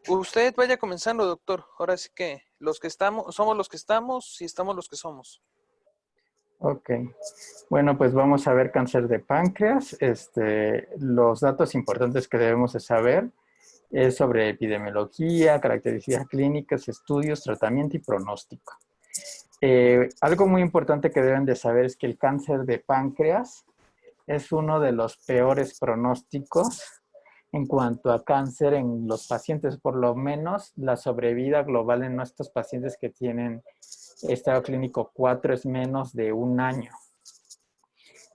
Usted vaya comenzando, doctor. Ahora sí que los que estamos, somos los que estamos y estamos los que somos. Ok. Bueno, pues vamos a ver cáncer de páncreas. Los datos importantes que debemos de saber es sobre epidemiología, características clínicas, estudios, tratamiento y pronóstico. Algo muy importante que deben de saber es que el cáncer de páncreas es uno de los peores pronósticos en cuanto a cáncer en los pacientes. Por lo menos la sobrevida global en nuestros pacientes que tienen estado clínico 4 es menos de un año.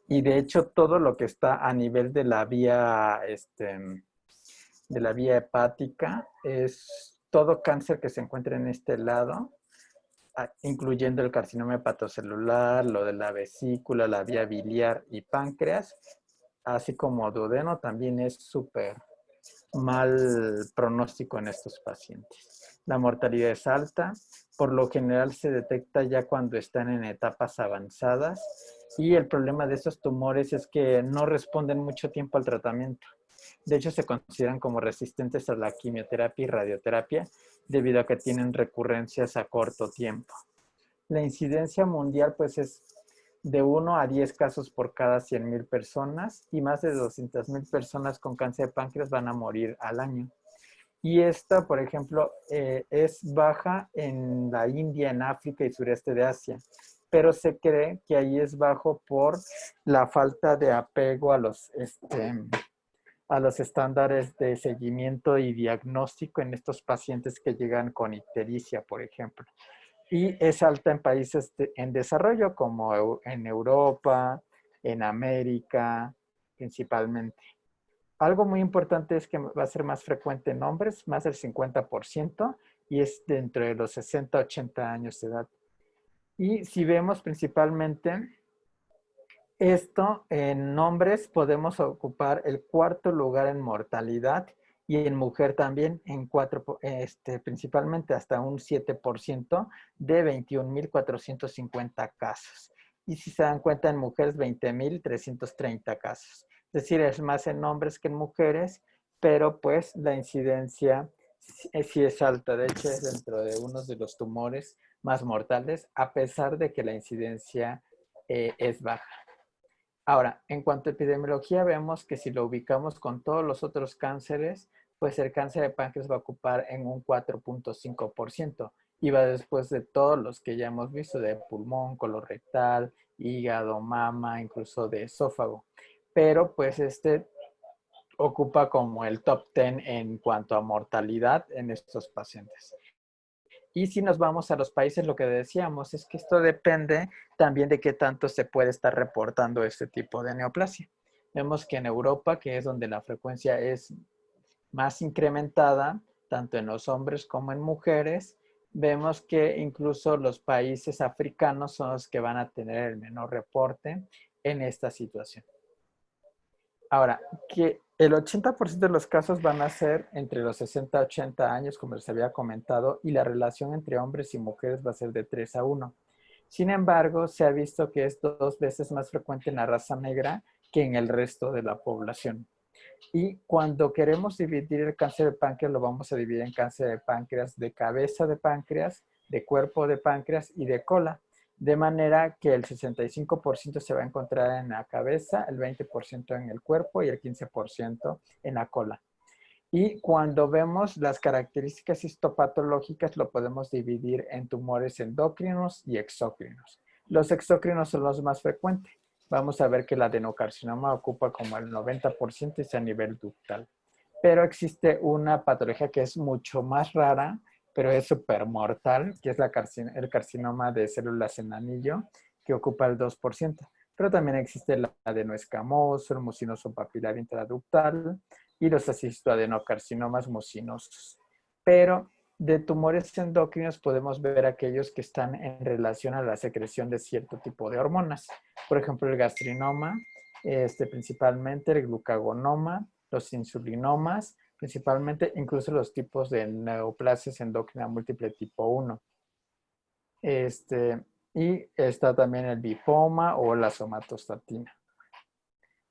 Y de hecho todo lo que está a nivel de la vía hepática es todo cáncer que se encuentra en este lado, incluyendo el carcinoma hepatocelular, lo de la vesícula, la vía biliar y páncreas, así como duodeno, también es súper mal pronóstico en estos pacientes. La mortalidad es alta, por lo general se detecta ya cuando están en etapas avanzadas y el problema de estos tumores es que no responden mucho tiempo al tratamiento. De hecho, se consideran como resistentes a la quimioterapia y radioterapia debido a que tienen recurrencias a corto tiempo. La incidencia mundial pues es de 1 a 10 casos por cada 100,000 personas y más de 200,000 personas con cáncer de páncreas van a morir al año. Y esta, por ejemplo, es baja en la India, en África y sureste de Asia, pero se cree que ahí es bajo por la falta de apego a los estándares de seguimiento y diagnóstico en estos pacientes que llegan con ictericia, por ejemplo. Y es alta en países en desarrollo como en Europa, en América, principalmente. Algo muy importante es que va a ser más frecuente en hombres, más del 50%, y es dentro de los 60 a 80 años de edad. Y si vemos principalmente esto, en hombres podemos ocupar el cuarto lugar en mortalidad y en mujer también en principalmente hasta un 7% de 21,450 casos. Y si se dan cuenta en mujeres, 20,330 casos. Es decir, es más en hombres que en mujeres, pero pues la incidencia sí es alta. De hecho, es dentro de uno de los tumores más mortales, a pesar de que la incidencia es baja. Ahora, en cuanto a epidemiología, vemos que si lo ubicamos con todos los otros cánceres, pues el cáncer de páncreas va a ocupar en un 4,5% y va después de todos los que ya hemos visto, de pulmón, colorectal, hígado, mama, incluso de esófago. Pero pues ocupa como el top 10 en cuanto a mortalidad en estos pacientes. Y si nos vamos a los países, lo que decíamos es que esto depende también de qué tanto se puede estar reportando este tipo de neoplasia. Vemos que en Europa, que es donde la frecuencia es más incrementada, tanto en los hombres como en mujeres, vemos que incluso los países africanos son los que van a tener el menor reporte en esta situación. Ahora, que el 80% de los casos van a ser entre los 60 y 80 años, como les había comentado, y la relación entre hombres y mujeres va a ser de 3 a 1. Sin embargo, se ha visto que es 2 veces más frecuente en la raza negra que en el resto de la población. Y cuando queremos dividir el cáncer de páncreas, lo vamos a dividir en cáncer de páncreas de cabeza de páncreas, de cuerpo de páncreas y de cola. De manera que el 65% se va a encontrar en la cabeza, el 20% en el cuerpo y el 15% en la cola. Y cuando vemos las características histopatológicas, lo podemos dividir en tumores endocrinos y exócrinos. Los exócrinos son los más frecuentes. Vamos a ver que el adenocarcinoma ocupa como el 90% y es a nivel ductal. Pero existe una patología que es mucho más rara, pero es súper mortal, que es el carcinoma de células en anillo, que ocupa el 2%. Pero también existe el adenoescamoso, el mucinoso papilar intraductal y los cistoadenocarcinomas mucinosos. Pero de tumores endocrinos podemos ver aquellos que están en relación a la secreción de cierto tipo de hormonas. Por ejemplo, el gastrinoma, principalmente el glucagonoma, los insulinomas, principalmente incluso los tipos de neoplasias endocrina múltiple tipo 1. Y está también el bipoma o la somatostatina.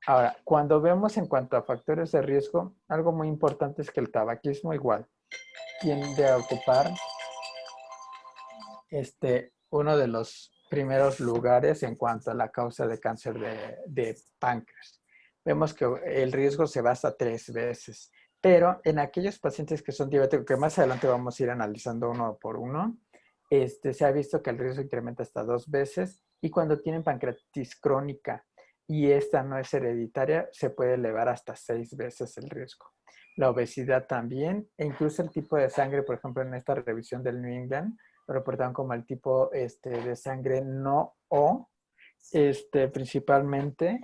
Ahora, cuando vemos en cuanto a factores de riesgo, algo muy importante es que el tabaquismo igual tiende a ocupar uno de los primeros lugares en cuanto a la causa de cáncer de páncreas. Vemos que el riesgo se va hasta 3 veces, pero en aquellos pacientes que son diabéticos, que más adelante vamos a ir analizando uno por uno, se ha visto que el riesgo incrementa hasta 2 veces y cuando tienen pancreatitis crónica y esta no es hereditaria, se puede elevar hasta 6 veces el riesgo. La obesidad también, e incluso el tipo de sangre, por ejemplo, en esta revisión del New England, lo reportaban como el tipo de sangre no O, principalmente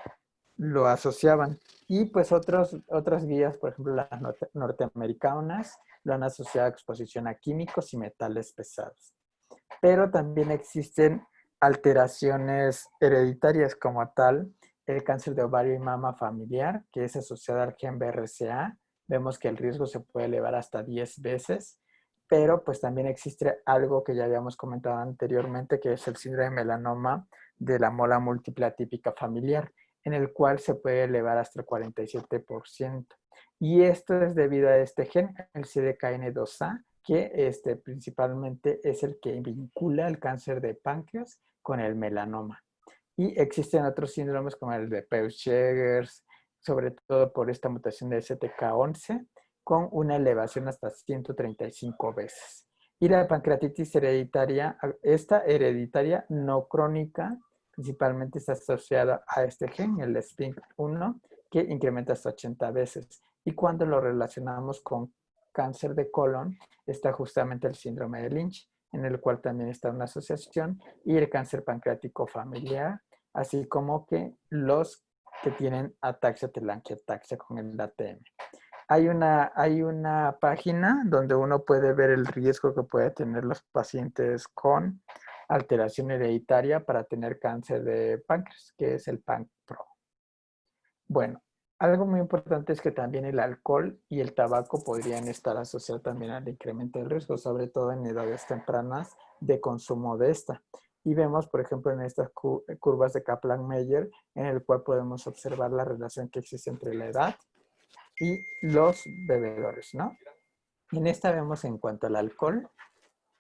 lo asociaban. Y pues otras guías, por ejemplo, las norteamericanas, lo han asociado a exposición a químicos y metales pesados. Pero también existen alteraciones hereditarias como tal, el cáncer de ovario y mama familiar, que es asociado al gen BRCA. Vemos que el riesgo se puede elevar hasta 10 veces, pero pues también existe algo que ya habíamos comentado anteriormente, que es el síndrome de melanoma de la mola múltiple atípica familiar, en el cual se puede elevar hasta el 47%. Y esto es debido a este gen, el CDKN2A, que principalmente es el que vincula el cáncer de páncreas con el melanoma. Y existen otros síndromes como el de Peutz-Jeghers, sobre todo por esta mutación de STK11, con una elevación hasta 135 veces. Y la pancreatitis hereditaria, esta hereditaria no crónica, principalmente está asociada a este gen, el SPINK1, que incrementa hasta 80 veces. Y cuando lo relacionamos con cáncer de colon, está justamente el síndrome de Lynch, en el cual también está una asociación, y el cáncer pancreático familiar, así como que los que tienen ataxia telangiectasia con el ATM. Hay una página donde uno puede ver el riesgo que puede tener los pacientes con alteración hereditaria para tener cáncer de páncreas, que es el PANCPRO. Bueno, algo muy importante es que también el alcohol y el tabaco podrían estar asociados también al incremento del riesgo, sobre todo en edades tempranas de consumo de esta. Y vemos, por ejemplo, en estas curvas de Kaplan-Meier, en el cual podemos observar la relación que existe entre la edad y los bebedores, ¿no? En esta vemos en cuanto al alcohol,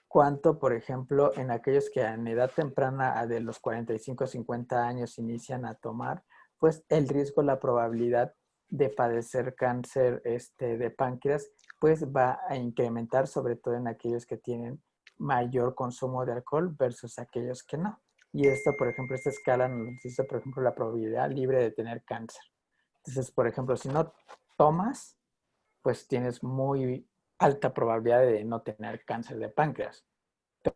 cuánto, por ejemplo, en aquellos que en edad temprana de los 45 a 50 años inician a tomar, pues el riesgo, la probabilidad de padecer cáncer de páncreas, pues va a incrementar, sobre todo en aquellos que tienen mayor consumo de alcohol versus aquellos que no. Y esto, por ejemplo, esta escala nos dice, por ejemplo, la probabilidad libre de tener cáncer. Entonces, por ejemplo, si no tomas, pues tienes muy alta probabilidad de no tener cáncer de páncreas.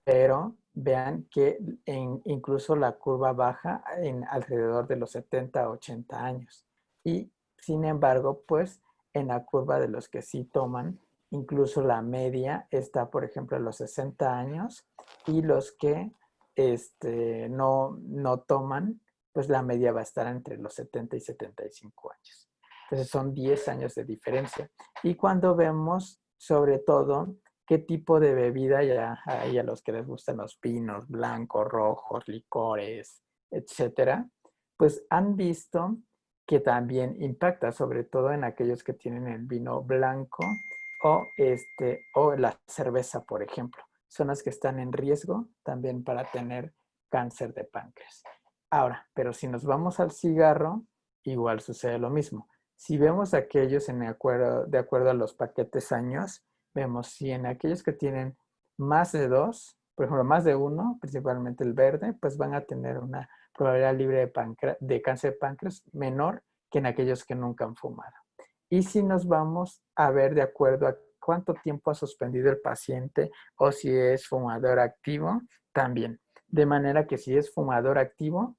Pero vean que incluso la curva baja en alrededor de los 70 a 80 años. Y sin embargo, pues en la curva de los que sí toman, incluso la media está, por ejemplo, a los 60 años y los que no toman, pues la media va a estar entre los 70 y 75 años. Entonces son 10 años de diferencia. Y cuando vemos, sobre todo, qué tipo de bebida ya hay a los que les gustan los vinos blancos, rojos, licores, etcétera, pues han visto que también impacta, sobre todo en aquellos que tienen el vino blanco o la cerveza, por ejemplo. Son las que están en riesgo también para tener cáncer de páncreas. Ahora, pero si nos vamos al cigarro, igual sucede lo mismo. Si vemos aquellos de acuerdo a los paquetes años, vemos si en aquellos que tienen más de 2, por ejemplo, más de 1, principalmente el verde, pues van a tener una probabilidad libre de cáncer de páncreas menor que en aquellos que nunca han fumado. Y si nos vamos a ver de acuerdo a cuánto tiempo ha suspendido el paciente o si es fumador activo, también. De manera que si es fumador activo,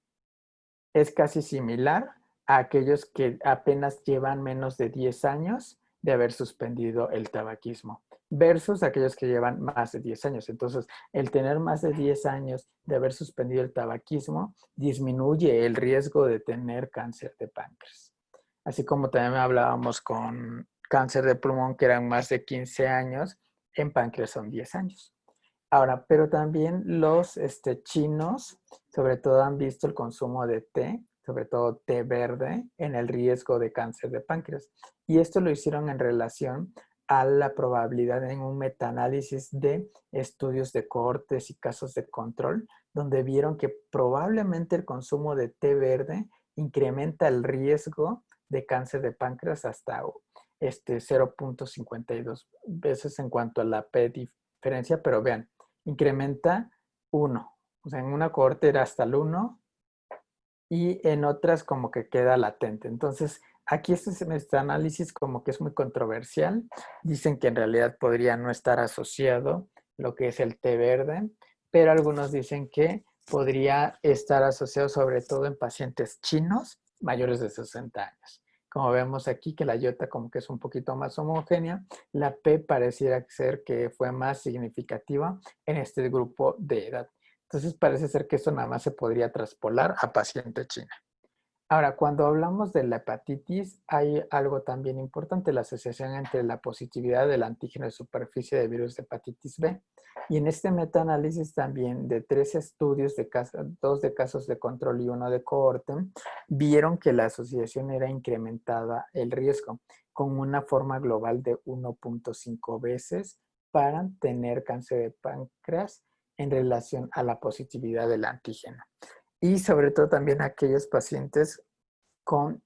es casi similar a aquellos que apenas llevan menos de 10 años de haber suspendido el tabaquismo versus aquellos que llevan más de 10 años. Entonces, el tener más de 10 años de haber suspendido el tabaquismo disminuye el riesgo de tener cáncer de páncreas. Así como también hablábamos con cáncer de pulmón, que eran más de 15 años, en páncreas son 10 años. Ahora, pero también los chinos, sobre todo han visto el consumo de té. sobre todo té verde, en el riesgo de cáncer de páncreas. Y esto lo hicieron en relación a la probabilidad en un metaanálisis de estudios de cohortes y casos de control, donde vieron que probablemente el consumo de té verde incrementa el riesgo de cáncer de páncreas hasta 0.52 veces en cuanto a la P diferencia, pero vean, incrementa 1. O sea, en una cohorte era hasta el 1 y en otras como que queda latente. Entonces, aquí este análisis como que es muy controversial. Dicen que en realidad podría no estar asociado lo que es el té verde, pero algunos dicen que podría estar asociado sobre todo en pacientes chinos mayores de 60 años. Como vemos aquí que la iota como que es un poquito más homogénea, la P pareciera ser que fue más significativa en este grupo de edad. Entonces parece ser que eso nada más se podría traspolar a paciente china. Ahora, cuando hablamos de la hepatitis, hay algo también importante, la asociación entre la positividad del antígeno de superficie de virus de hepatitis B. Y en este metaanálisis también de 3 estudios, 2 de casos de control y 1 de cohorte, vieron que la asociación era incrementada el riesgo con una forma global de 1.5 veces para tener cáncer de páncreas en relación a la positividad del antígeno. Y sobre todo también aquellos pacientes con,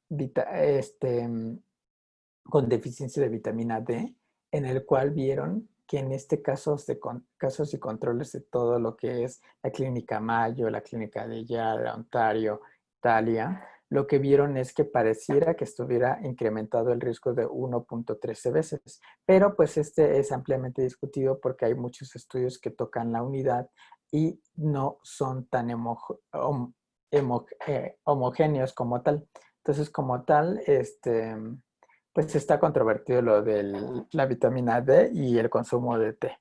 con deficiencia de vitamina D, en el cual vieron que en este caso casos y controles de todo lo que es la clínica Mayo, la clínica de Yara, Ontario, Italia, lo que vieron es que pareciera que estuviera incrementado el riesgo de 1.13 veces. Pero pues este es ampliamente discutido porque hay muchos estudios que tocan la unidad y no son tan homogéneos como tal. Entonces, como tal, pues está controvertido lo de la vitamina D y el consumo de té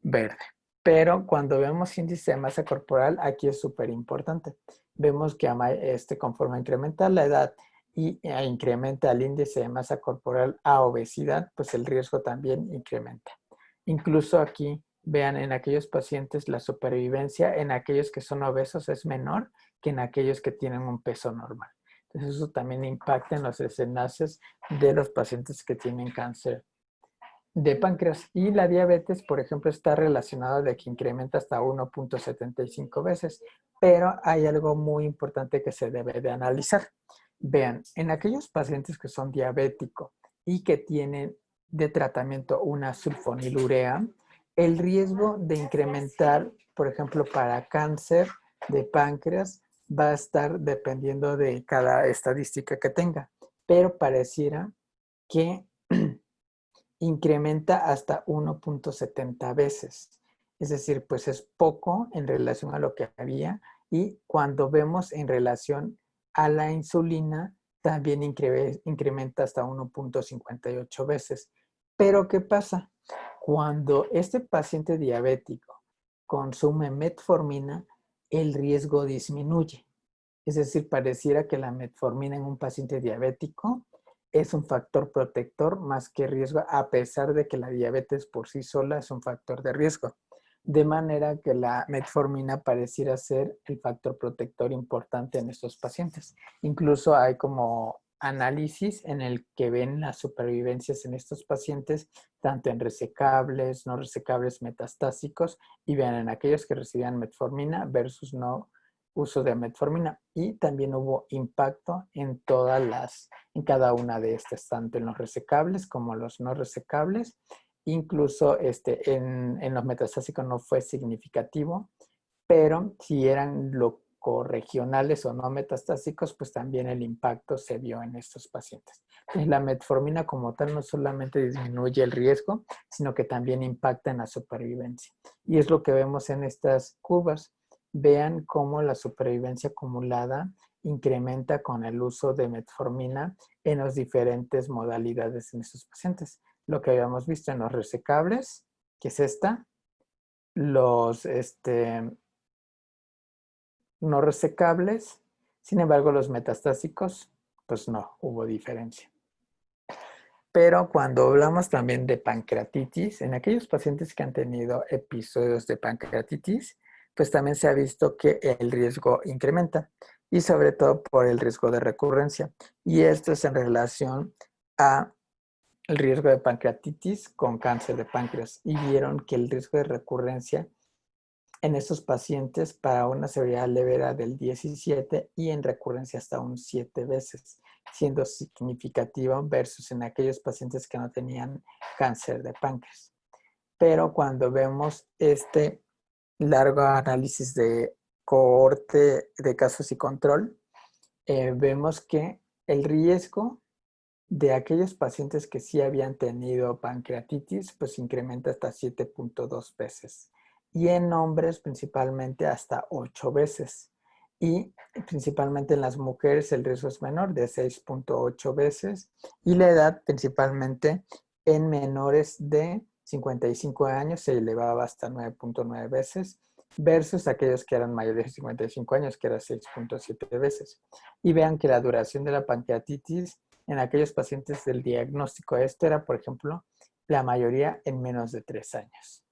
verde. Pero cuando vemos índice de masa corporal, aquí es súper importante. Vemos que conforme incrementa la edad y incrementa el índice de masa corporal a obesidad, pues el riesgo también incrementa. Incluso aquí, vean, en aquellos pacientes la supervivencia en aquellos que son obesos es menor que en aquellos que tienen un peso normal. Entonces eso también impacta en los desenlaces de los pacientes que tienen cáncer de páncreas. Y la diabetes, por ejemplo, está relacionada de que incrementa hasta 1.75 veces, pero hay algo muy importante que se debe de analizar. Vean, en aquellos pacientes que son diabéticos y que tienen de tratamiento una sulfonilurea, el riesgo de incrementar, por ejemplo, para cáncer de páncreas va a estar dependiendo de cada estadística que tenga, pero pareciera que incrementa hasta 1.70 veces. Es decir, pues es poco en relación a lo que había y cuando vemos en relación a la insulina, también incrementa hasta 1.58 veces. Pero ¿qué pasa? Cuando este paciente diabético consume metformina, el riesgo disminuye. Es decir, pareciera que la metformina en un paciente diabético es un factor protector más que riesgo, a pesar de que la diabetes por sí sola es un factor de riesgo. De manera que la metformina pareciera ser el factor protector importante en estos pacientes. Incluso hay como análisis en el que ven las supervivencias en estos pacientes, tanto en resecables, no resecables metastásicos, y vean en aquellos que recibían metformina versus no uso de metformina. Y también hubo impacto en en cada una de estas, tanto en los resecables como los no resecables. Incluso en los metastásicos no fue significativo, pero si eran locorregionales o no metastásicos, pues también el impacto se vio en estos pacientes. Entonces, la metformina como tal no solamente disminuye el riesgo, sino que también impacta en la supervivencia. Y es lo que vemos en estas curvas. Vean cómo la supervivencia acumulada incrementa con el uso de metformina en las diferentes modalidades en estos pacientes. Lo que habíamos visto en los resecables, que es esta, los no resecables, sin embargo los metastásicos, pues no hubo diferencia. Pero cuando hablamos también de pancreatitis, en aquellos pacientes que han tenido episodios de pancreatitis, pues también se ha visto que el riesgo incrementa. y sobre todo por el riesgo de recurrencia. Y esto es en relación a el riesgo de pancreatitis con cáncer de páncreas. Y vieron que el riesgo de recurrencia en estos pacientes para una severidad leve era del 17 y en recurrencia hasta un 7 veces, siendo significativo versus en aquellos pacientes que no tenían cáncer de páncreas. Pero cuando vemos este largo análisis de cohorte de casos y control, vemos que el riesgo de aquellos pacientes que sí habían tenido pancreatitis, pues incrementa hasta 7.2 veces. Y en hombres principalmente hasta 8 veces. Y principalmente en las mujeres el riesgo es menor, de 6.8 veces. Y la edad principalmente en menores de 55 años se elevaba hasta 9.9 veces versus aquellos que eran mayores de 55 años, que era 6.7 veces. Y vean que la duración de la pancreatitis en aquellos pacientes del diagnóstico esto era, por ejemplo, la mayoría en menos de 3 años.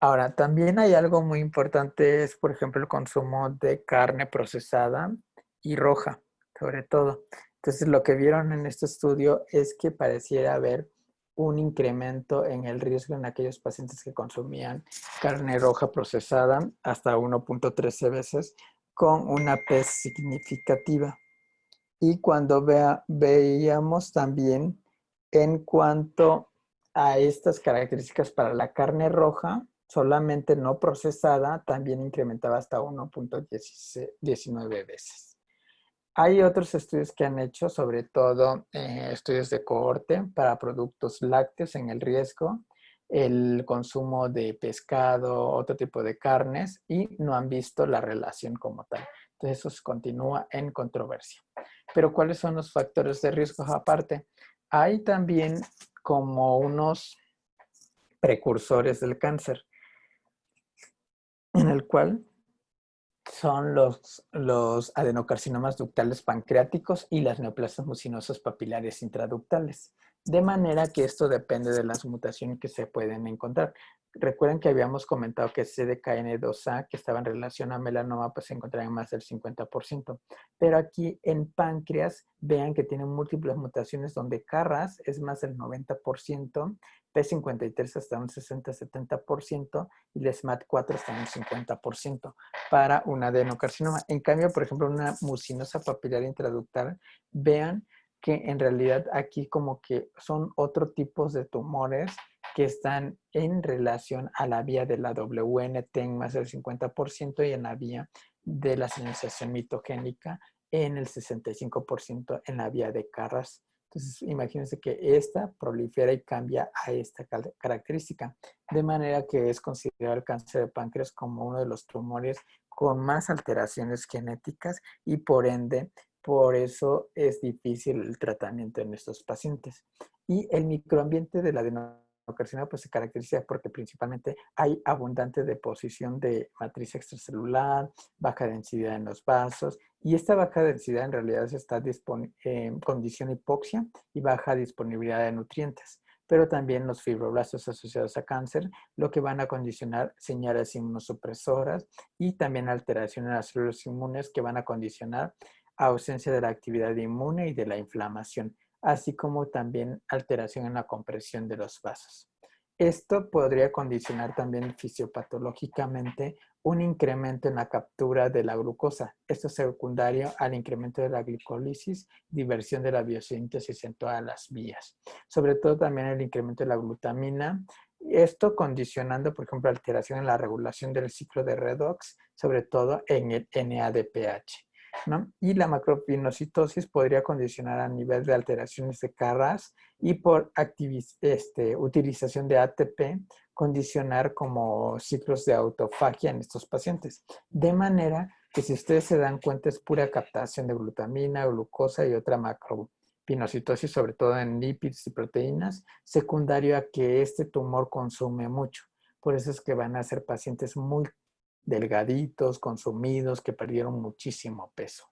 Ahora, también hay algo muy importante, es, por ejemplo, el consumo de carne procesada y roja, sobre todo. Entonces, lo que vieron en este estudio es que pareciera haber un incremento en el riesgo en aquellos pacientes que consumían carne roja procesada hasta 1.13 veces con una PES significativa. Y cuando veíamos también en cuanto a estas características para la carne roja, solamente no procesada, también incrementaba hasta 1.19 veces. Hay otros estudios que han hecho, sobre todo estudios de cohorte para productos lácteos en el riesgo, el consumo de pescado, otro tipo de carnes, y no han visto la relación como tal. Entonces eso continúa en controversia. Pero ¿cuáles son los factores de riesgo aparte? Hay también como unos precursores del cáncer, en el cual son los adenocarcinomas ductales pancreáticos y las neoplasias mucinosas papilares intraductales. De manera que esto depende de las mutaciones que se pueden encontrar. Recuerden que habíamos comentado que CDKN2A, que estaba en relación a melanoma, pues se encontraba en más del 50%. Pero aquí en páncreas, vean que tienen múltiples mutaciones donde CARRAS es más del 90%, P53 hasta un 60-70% y el SMAD4 hasta un 50% para un adenocarcinoma. En cambio, por ejemplo, una mucinosa papilar intraductal, vean que en realidad aquí como que son otro tipos de tumores que están en relación a la vía de la WNT en más del 50% y en la vía de la señalización mitogénica en el 65% en la vía de Carras. Entonces, imagínense que esta prolifera y cambia a esta característica, de manera que es considerado el cáncer de páncreas como uno de los tumores con más alteraciones genéticas y por ende, por eso es difícil el tratamiento en estos pacientes. Y el microambiente de la adenocarcinoma pues se caracteriza porque principalmente hay abundante deposición de matriz extracelular, baja densidad en los vasos, y esta baja densidad en realidad está en condición hipoxia y baja disponibilidad de nutrientes, pero también los fibroblastos asociados a cáncer, lo que van a condicionar señales inmunosupresoras y también alteraciones en las células inmunes que van a condicionar ausencia de la actividad inmune y de la inflamación, así como también alteración en la compresión de los vasos. Esto podría condicionar también fisiopatológicamente un incremento en la captura de la glucosa. Esto es secundario al incremento de la glicólisis, diversión de la biosíntesis en todas las vías. Sobre todo también el incremento de la glutamina. Esto condicionando, por ejemplo, alteración en la regulación del ciclo de redox, sobre todo en el NADPH. ¿No? Y la macropinocitosis podría condicionar a nivel de alteraciones de Carras y por utilización de ATP condicionar como ciclos de autofagia en estos pacientes. De manera que si ustedes se dan cuenta es pura captación de glutamina, glucosa y otra macropinocitosis, sobre todo en lípidos y proteínas, secundario a que este tumor consume mucho. Por eso es que van a ser pacientes muy delgaditos, consumidos, que perdieron muchísimo peso.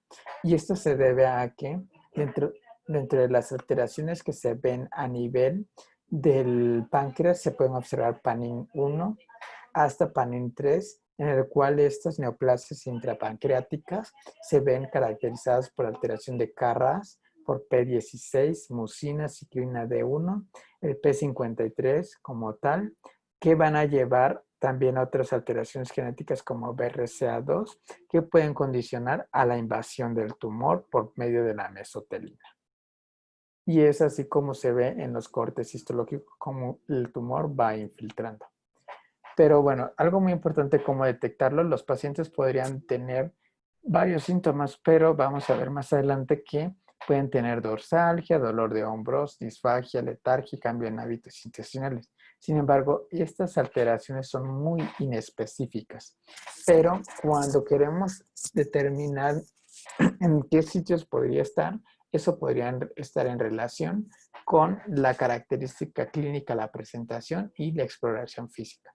Y esto se debe a que dentro de las alteraciones que se ven a nivel del páncreas se pueden observar PANIN 1 hasta PANIN 3 en el cual estas neoplasias intrapancreáticas se ven caracterizadas por alteración de Carras, por P16, mucina, ciclina D1, el P53 como tal, que van a llevar también a otras alteraciones genéticas como BRCA2, que pueden condicionar a la invasión del tumor por medio de la mesotelina. Y es así como se ve en los cortes histológicos, como el tumor va infiltrando. Pero bueno, algo muy importante como detectarlo, los pacientes podrían tener varios síntomas, pero vamos a ver más adelante que pueden tener dorsalgia, dolor de hombros, disfagia, letargia y cambio en hábitos intestinales. Sin embargo, estas alteraciones son muy inespecíficas, pero cuando queremos determinar en qué sitios podría estar, eso podría estar en relación con la característica clínica, la presentación y la exploración física.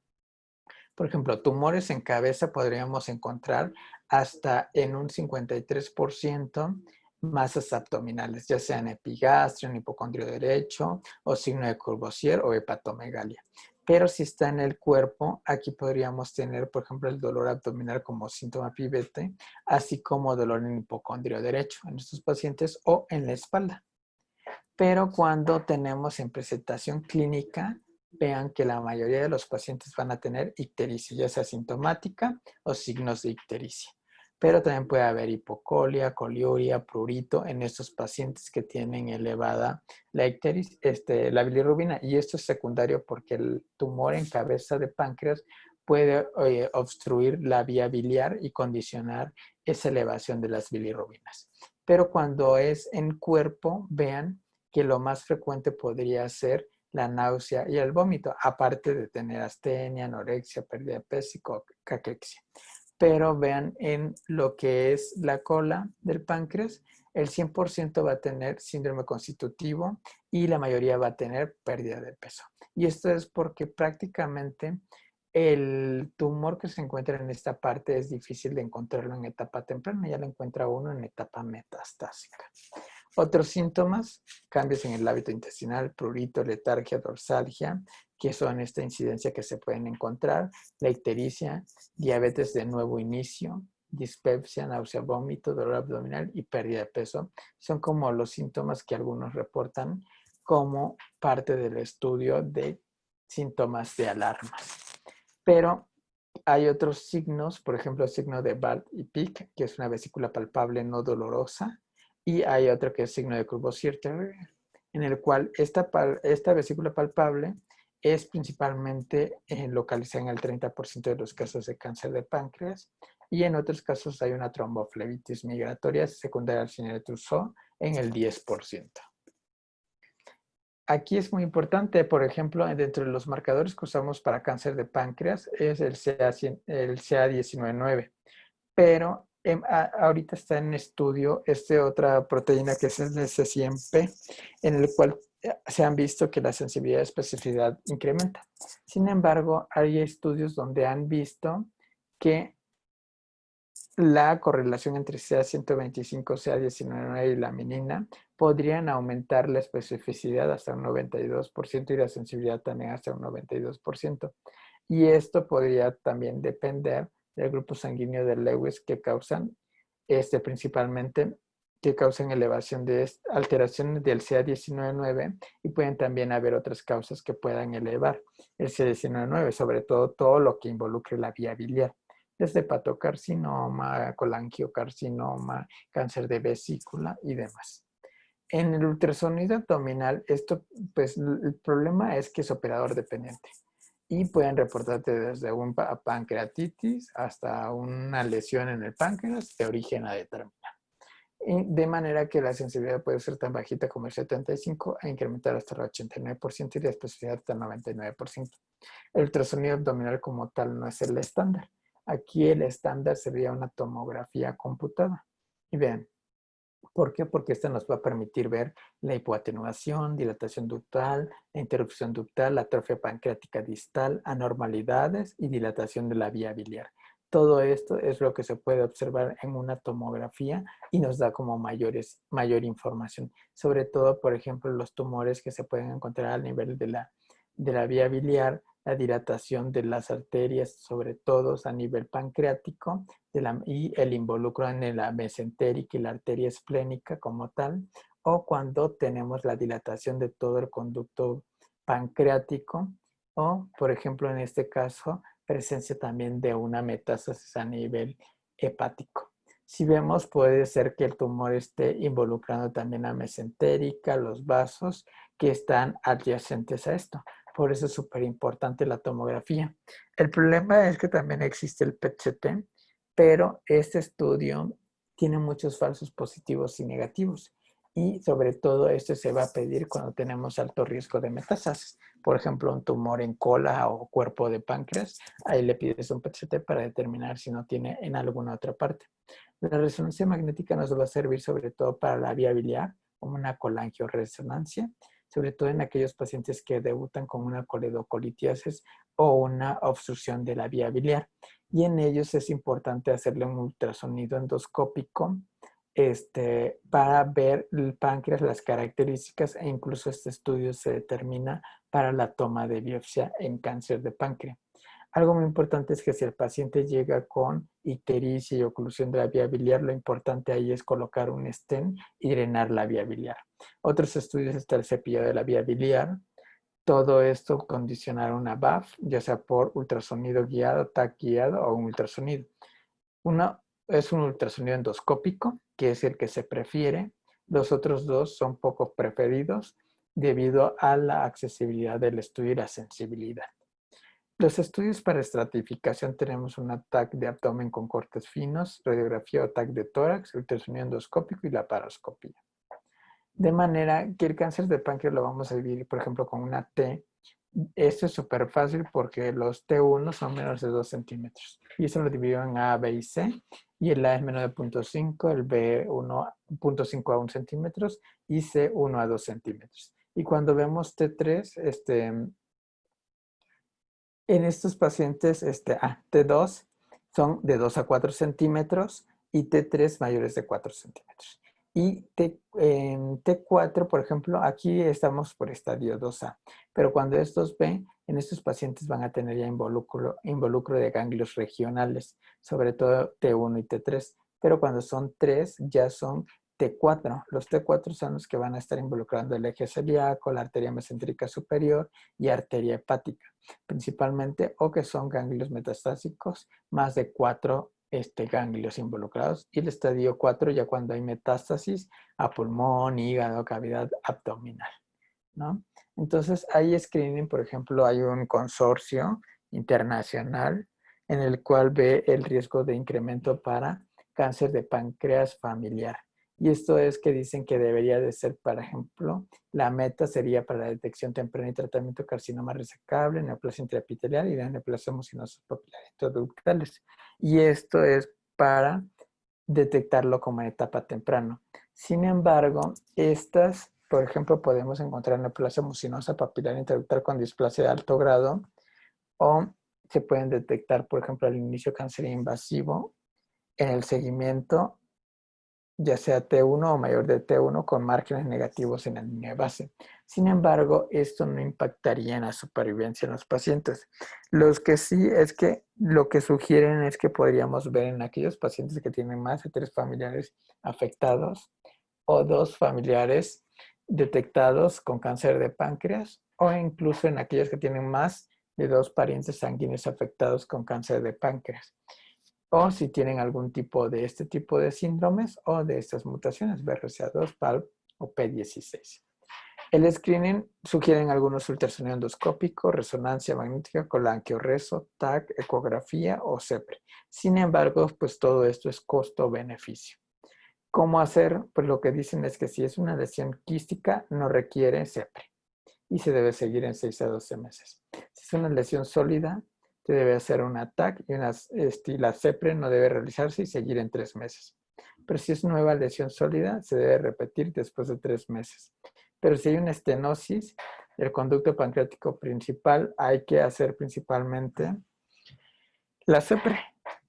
Por ejemplo, tumores en cabeza podríamos encontrar hasta en un 53% masas abdominales, ya sean epigastrio, en hipocondrio derecho o signo de Courvoisier o hepatomegalia. Pero si está en el cuerpo, aquí podríamos tener, por ejemplo, el dolor abdominal como síntoma pivete, así como dolor en hipocondrio derecho en estos pacientes o en la espalda. Pero cuando tenemos en presentación clínica, vean que la mayoría de los pacientes van a tener ictericia, ya sea sintomática o signos de ictericia. Pero también puede haber hipocolia, coliuria, prurito en estos pacientes que tienen elevada la ictericia, la bilirrubina. Y esto es secundario porque el tumor en cabeza de páncreas puede obstruir la vía biliar y condicionar esa elevación de las bilirrubinas. Pero cuando es en cuerpo, vean que lo más frecuente podría ser la náusea y el vómito, aparte de tener astenia, anorexia, pérdida de peso y caquexia. Pero vean en lo que es la cola del páncreas, el 100% va a tener síndrome constitutivo y la mayoría va a tener pérdida de peso. Y esto es porque prácticamente el tumor que se encuentra en esta parte es difícil de encontrarlo en etapa temprana, ya lo encuentra uno en etapa metastásica. Otros síntomas, cambios en el hábito intestinal, prurito, letargia, dorsalgia, que son esta incidencia que se pueden encontrar, la ictericia, diabetes de nuevo inicio, dispepsia, náusea, vómito, dolor abdominal y pérdida de peso. Son como los síntomas que algunos reportan como parte del estudio de síntomas de alarma. Pero hay otros signos, por ejemplo, el signo de Bart y Pick, que es una vesícula palpable no dolorosa, y hay otro que es signo de Courvoisier, en el cual esta vesícula palpable es principalmente localizada en el 30% de los casos de cáncer de páncreas, y en otros casos hay una tromboflebitis migratoria secundaria al síndrome de Trousseau en el 10%. Aquí es muy importante, por ejemplo, dentro de los marcadores que usamos para cáncer de páncreas es el CA19-9, pero ahorita está en estudio otra proteína que es el C100P, en el cual se han visto que la sensibilidad y especificidad incrementa. Sin embargo, hay estudios donde han visto que la correlación entre CA125, CA19 y la minina podrían aumentar la especificidad hasta un 92% y la sensibilidad también hasta un 92%. Y esto podría también depender del grupo sanguíneo de Lewis que causan, principalmente, que causan elevación de alteraciones del CA19-9 y pueden también haber otras causas que puedan elevar el CA19-9, sobre todo lo que involucre la vía biliar, desde hepatocarcinoma, colangiocarcinoma, cáncer de vesícula y demás. En el ultrasonido abdominal, pues el problema es que es operador dependiente y pueden reportarte desde una pancreatitis hasta una lesión en el páncreas de origen a determinar. Y de manera que la sensibilidad puede ser tan bajita como el 75% e incrementar hasta el 89% y la especificidad hasta el 99%. El ultrasonido abdominal como tal no es el estándar. Aquí el estándar sería una tomografía computada. Y vean, ¿por qué? Porque esta nos va a permitir ver la hipoatenuación, dilatación ductal, la interrupción ductal, la atrofia pancreática distal, anormalidades y dilatación de la vía biliar. Todo esto es lo que se puede observar en una tomografía y nos da como mayor información. Sobre todo, por ejemplo, los tumores que se pueden encontrar a nivel de la vía biliar la dilatación de las arterias, sobre todo a nivel pancreático, y el involucro en la mesentérica y la arteria esplénica como tal, o cuando tenemos la dilatación de todo el conducto pancreático, o, por ejemplo, en este caso, presencia también de una metástasis a nivel hepático. Si vemos, puede ser que el tumor esté involucrando también la mesentérica, los vasos que están adyacentes a esto. Por eso es súper importante la tomografía. El problema es que también existe el PET-CT, pero este estudio tiene muchos falsos positivos y negativos. Y sobre todo este se va a pedir cuando tenemos alto riesgo de metástasis. Por ejemplo, un tumor en cola o cuerpo de páncreas, ahí le pides un PET-CT para determinar si no tiene en alguna otra parte. La resonancia magnética nos va a servir sobre todo para la vía biliar, como una colangioresonancia, sobre todo en aquellos pacientes que debutan con una coledocolitiasis o una obstrucción de la vía biliar. Y en ellos es importante hacerle un ultrasonido endoscópico para ver el páncreas, las características, e incluso este estudio se determina para la toma de biopsia en cáncer de páncreas. Algo muy importante es que si el paciente llega con ictericia y oclusión de la vía biliar, lo importante ahí es colocar un stent y drenar la vía biliar. Otros estudios está el cepillado de la vía biliar. Todo esto condicionar una BAF, ya sea por ultrasonido guiado, TAC guiado o un ultrasonido. Uno es un ultrasonido endoscópico, que es el que se prefiere. Los otros dos son poco preferidos debido a la accesibilidad del estudio y la sensibilidad. Los estudios para estratificación tenemos un TAC de abdomen con cortes finos, radiografía o TAC de tórax, ultrasonido endoscópico y laparoscopía. De manera que el cáncer de páncreas lo vamos a dividir, por ejemplo, con una T. Esto es súper fácil porque los T1 son menos de 2 centímetros. Y eso lo divido en A, B y C. Y el A es menos de 0.5, el B 1.5 a 1 centímetros y C 1 a 2 centímetros. Y cuando vemos T3, en estos pacientes, T2 son de 2 a 4 centímetros y T3 mayores de 4 centímetros. Y en T4, por ejemplo, aquí estamos por estadio 2A, pero cuando estos B, en estos pacientes van a tener ya involucro de ganglios regionales, sobre todo T1 y T3, pero cuando son 3 ya son T4. Los T4 son los que van a estar involucrando el eje celíaco, la arteria mesentérica superior y arteria hepática, principalmente, o que son ganglios metastásicos, más de 4 ganglios involucrados, y el estadio 4 ya cuando hay metástasis a pulmón, hígado, cavidad abdominal, ¿no? Entonces, hay screening, por ejemplo, hay un consorcio internacional en el cual ve el riesgo de incremento para cáncer de páncreas familiar. Y esto es que dicen que debería de ser, por ejemplo, la meta sería para la detección temprana y tratamiento de carcinoma resecable, neoplasia intraepitelial y la neoplasia mucinosa papilar intraductales. Y esto es para detectarlo como en etapa temprana. Sin embargo, estas, por ejemplo, podemos encontrar neoplasia mucinosa papilar intraductal con displasia de alto grado, o se pueden detectar, por ejemplo, al inicio cáncer invasivo, en el seguimiento, ya sea T1 o mayor de T1 con márgenes negativos en la línea de base. Sin embargo, esto no impactaría en la supervivencia en los pacientes. Los que sí es que lo que sugieren es que podríamos ver en aquellos pacientes que tienen más de 3 familiares afectados o 2 familiares detectados con cáncer de páncreas, o incluso en aquellos que tienen más de 2 parientes sanguíneos afectados con cáncer de páncreas, o si tienen algún tipo de este tipo de síndromes o de estas mutaciones, BRCA2, PALB o P16. El screening sugieren algunos ultrasonido endoscópico, resonancia magnética, colangioreso, TAC, ecografía o CEPRE. Sin embargo, pues todo esto es costo-beneficio. ¿Cómo hacer? Pues lo que dicen es que si es una lesión quística, no requiere CEPRE y se debe seguir en 6 a 12 meses. Si es una lesión sólida, se debe hacer un TAC y la CEPRE no debe realizarse y seguir en 3 meses. Pero si es nueva lesión sólida, se debe repetir después de 3 meses. Pero si hay una estenosis del conducto pancreático principal, hay que hacer principalmente la CEPRE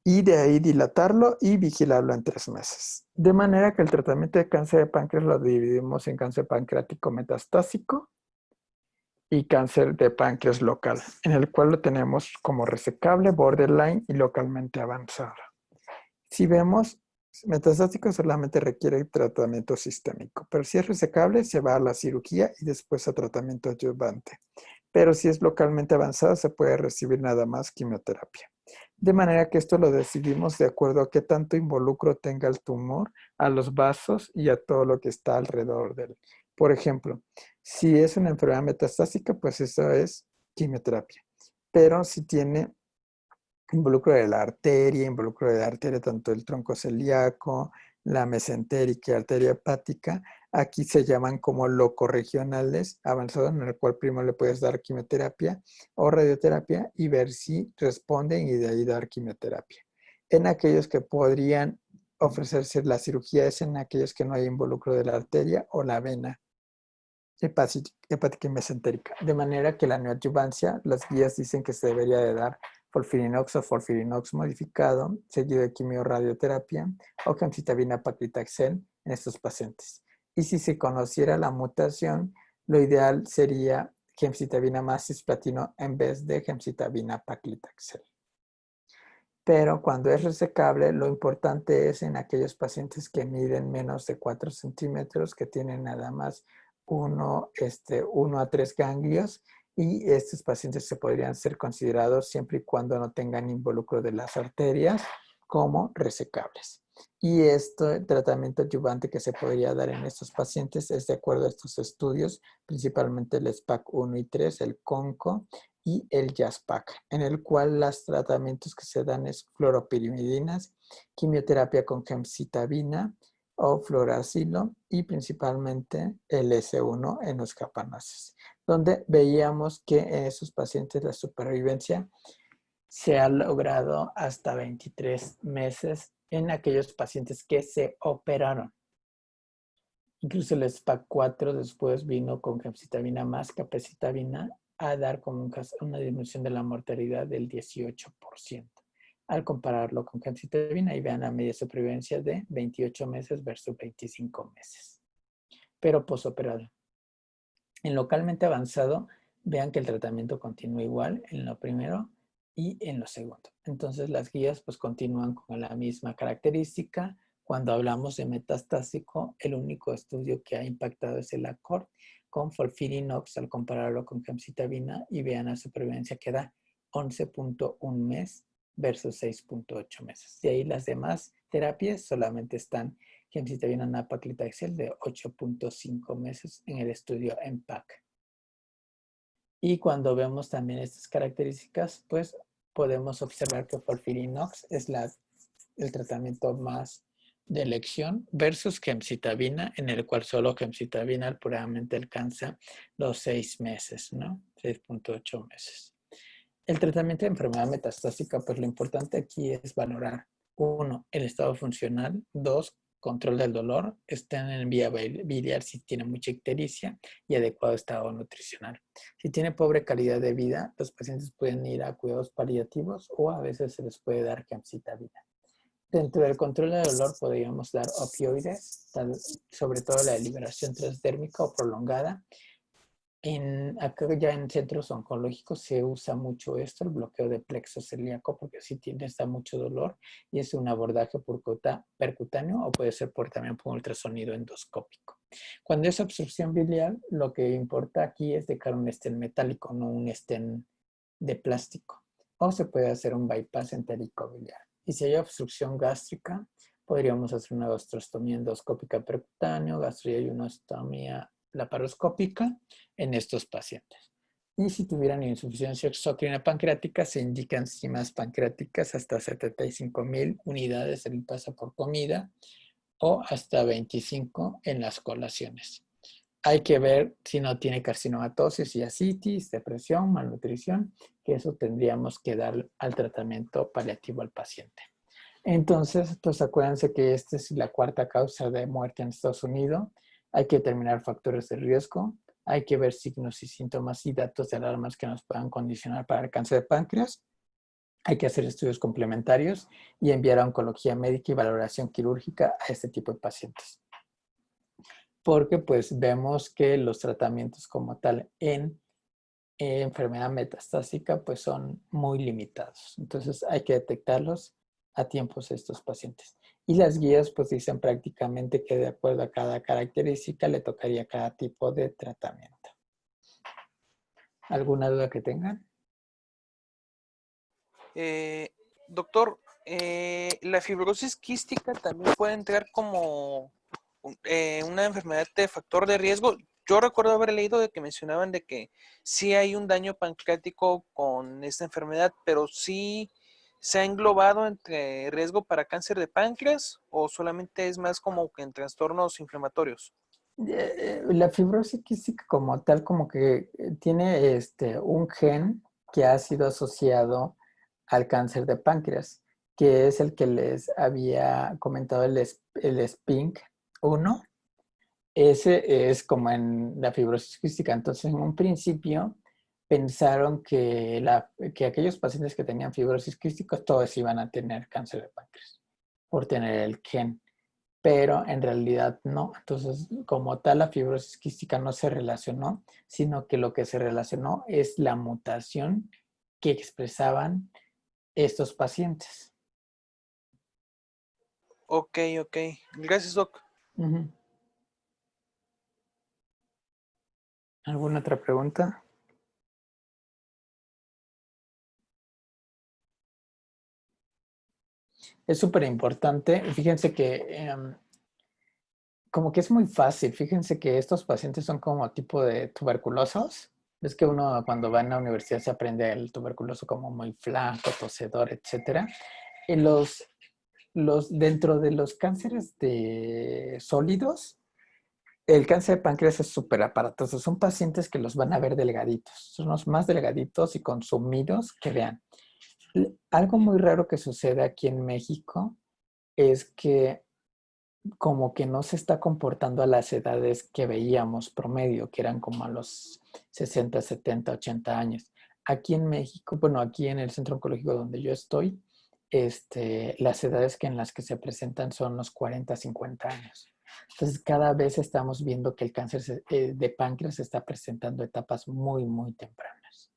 y de ahí dilatarlo y vigilarlo en 3 meses. De manera que el tratamiento de cáncer de páncreas lo dividimos en cáncer pancreático metastásico y cáncer de páncreas local, en el cual lo tenemos como resecable, borderline y localmente avanzado. Si vemos, metastático solamente requiere tratamiento sistémico, pero si es resecable se va a la cirugía y después a tratamiento adyuvante. Pero si es localmente avanzado se puede recibir nada más quimioterapia. De manera que esto lo decidimos de acuerdo a qué tanto involucro tenga el tumor, a los vasos y a todo lo que está alrededor de él. Por ejemplo, si es una enfermedad metastásica, pues eso es quimioterapia. Pero si tiene involucro de la arteria tanto el tronco celíaco, la mesentérica y arteria hepática, aquí se llaman como locorregionales avanzados, en el cual primero le puedes dar quimioterapia o radioterapia y ver si responden y de ahí dar quimioterapia. En aquellos que podrían ofrecerse la cirugía es en aquellos que no hay involucro de la arteria o la vena hepática y mesentérica. De manera que la neoadyuvancia, las guías dicen que se debería de dar FOLFIRINOX o FOLFIRINOX modificado, seguido de quimioradioterapia o gemcitabina paclitaxel en estos pacientes. Y si se conociera la mutación, lo ideal sería gemcitabina más cisplatino en vez de gemcitabina paclitaxel. Pero cuando es resecable, lo importante es en aquellos pacientes que miden menos de 4 centímetros, que tienen nada más 1 a 3 ganglios, y estos pacientes se podrían ser considerados siempre y cuando no tengan involucro de las arterias como resecables. Y este tratamiento adyuvante que se podría dar en estos pacientes es de acuerdo a estos estudios, principalmente el SPAC 1 y 3, el CONCO, y el JASPAC, en el cual los tratamientos que se dan es fluoropirimidinas, quimioterapia con gemcitabina o fluoracilo y principalmente el S1 en los capanaces, donde veíamos que en esos pacientes la supervivencia se ha logrado hasta 23 meses en aquellos pacientes que se operaron. Incluso el SPAC 4 después vino con gemcitabina más capecitabina a dar como una disminución de la mortalidad del 18%. Al compararlo con gemcitabina, y vean la media supervivencia de 28 meses versus 25 meses. Pero posoperado. En localmente avanzado, vean que el tratamiento continúa igual en lo primero y en lo segundo. Entonces las guías pues continúan con la misma característica. Cuando hablamos de metastásico, el único estudio que ha impactado es el ACORD con FOLFIRINOX al compararlo con gemcitabina y vean la supervivencia que da 11.1 mes versus 6.8 meses. De ahí las demás terapias solamente están gemcitabina nab-paclitaxel de 8.5 meses en el estudio MPAC. Y cuando vemos también estas características, pues podemos observar que FOLFIRINOX es el tratamiento más de elección versus gemcitabina, en el cual solo gemcitabina puramente alcanza los 6 meses, ¿no? 6.8 meses. El tratamiento de enfermedad metastásica, pues lo importante aquí es valorar, 1, el estado funcional, 2, control del dolor, estén en vía biliar si tiene mucha ictericia y adecuado estado nutricional. Si tiene pobre calidad de vida, los pacientes pueden ir a cuidados paliativos o a veces se les puede dar gemcitabina. Dentro del control del dolor podríamos dar opioides, sobre todo la liberación transdérmica o prolongada. Acá ya en centros oncológicos se usa mucho esto, el bloqueo de plexo celíaco, porque sí da mucho dolor y es un abordaje percutáneo o puede ser también por ultrasonido endoscópico. Cuando es obstrucción biliar, lo que importa aquí es dejar un estén metálico, no un estén de plástico. O se puede hacer un bypass entérico biliar. Y si hay obstrucción gástrica, podríamos hacer una gastrostomía endoscópica percutáneo, gastroiunostomía laparoscópica en estos pacientes. Y si tuvieran insuficiencia exocrina pancreática, se indican enzimas pancreáticas hasta 75,000 unidades en el paso por comida o hasta 25 en las colaciones. Hay que ver si no tiene carcinomatosis y ascitis, depresión, malnutrición, que eso tendríamos que dar al tratamiento paliativo al paciente. Entonces, pues acuérdense que esta es la cuarta causa de muerte en Estados Unidos. Hay que determinar factores de riesgo, hay que ver signos y síntomas y datos de alarmas que nos puedan condicionar para el cáncer de páncreas. Hay que hacer estudios complementarios y enviar a oncología médica y valoración quirúrgica a este tipo de pacientes. Porque pues vemos que los tratamientos como tal en enfermedad metastásica, pues son muy limitados. Entonces hay que detectarlos a tiempos estos pacientes. Y las guías pues dicen prácticamente que de acuerdo a cada característica le tocaría cada tipo de tratamiento. ¿Alguna duda que tengan? Doctor, la fibrosis quística también puede entrar como una enfermedad de factor de riesgo. Yo recuerdo haber leído de que mencionaban de que sí hay un daño pancreático con esta enfermedad, pero sí se ha englobado entre riesgo para cáncer de páncreas o solamente es más como que en trastornos inflamatorios. La fibrosis quística como tal, como que tiene un gen que ha sido asociado al cáncer de páncreas, que es el que les había comentado el SPINK1. Ese es como en la fibrosis quística. Entonces, en un principio pensaron que aquellos pacientes que tenían fibrosis quística todos iban a tener cáncer de páncreas por tener el gen, pero en realidad no. Entonces, como tal, la fibrosis quística no se relacionó, sino que lo que se relacionó es la mutación que expresaban estos pacientes. Ok, ok. Gracias, Doc. Ujú. ¿Alguna otra pregunta? Es súper importante. Fíjense que como que es muy fácil. Fíjense que estos pacientes son como tipo de tuberculosos. Es que uno cuando va en la universidad se aprende el tuberculoso como muy flaco, tosedor, etcétera. Y dentro de los cánceres de sólidos, el cáncer de páncreas es súper aparatoso. Son pacientes que los van a ver delgaditos. Son los más delgaditos y consumidos que vean. Algo muy raro que sucede aquí en México es que como que no se está comportando a las edades que veíamos promedio, que eran como a los 60, 70, 80 años. Aquí en México, bueno, aquí en el centro oncológico donde yo estoy, las edades en las que se presentan son los 40, 50 años. Entonces, cada vez estamos viendo que el cáncer de páncreas se está presentando etapas muy, muy tempranas.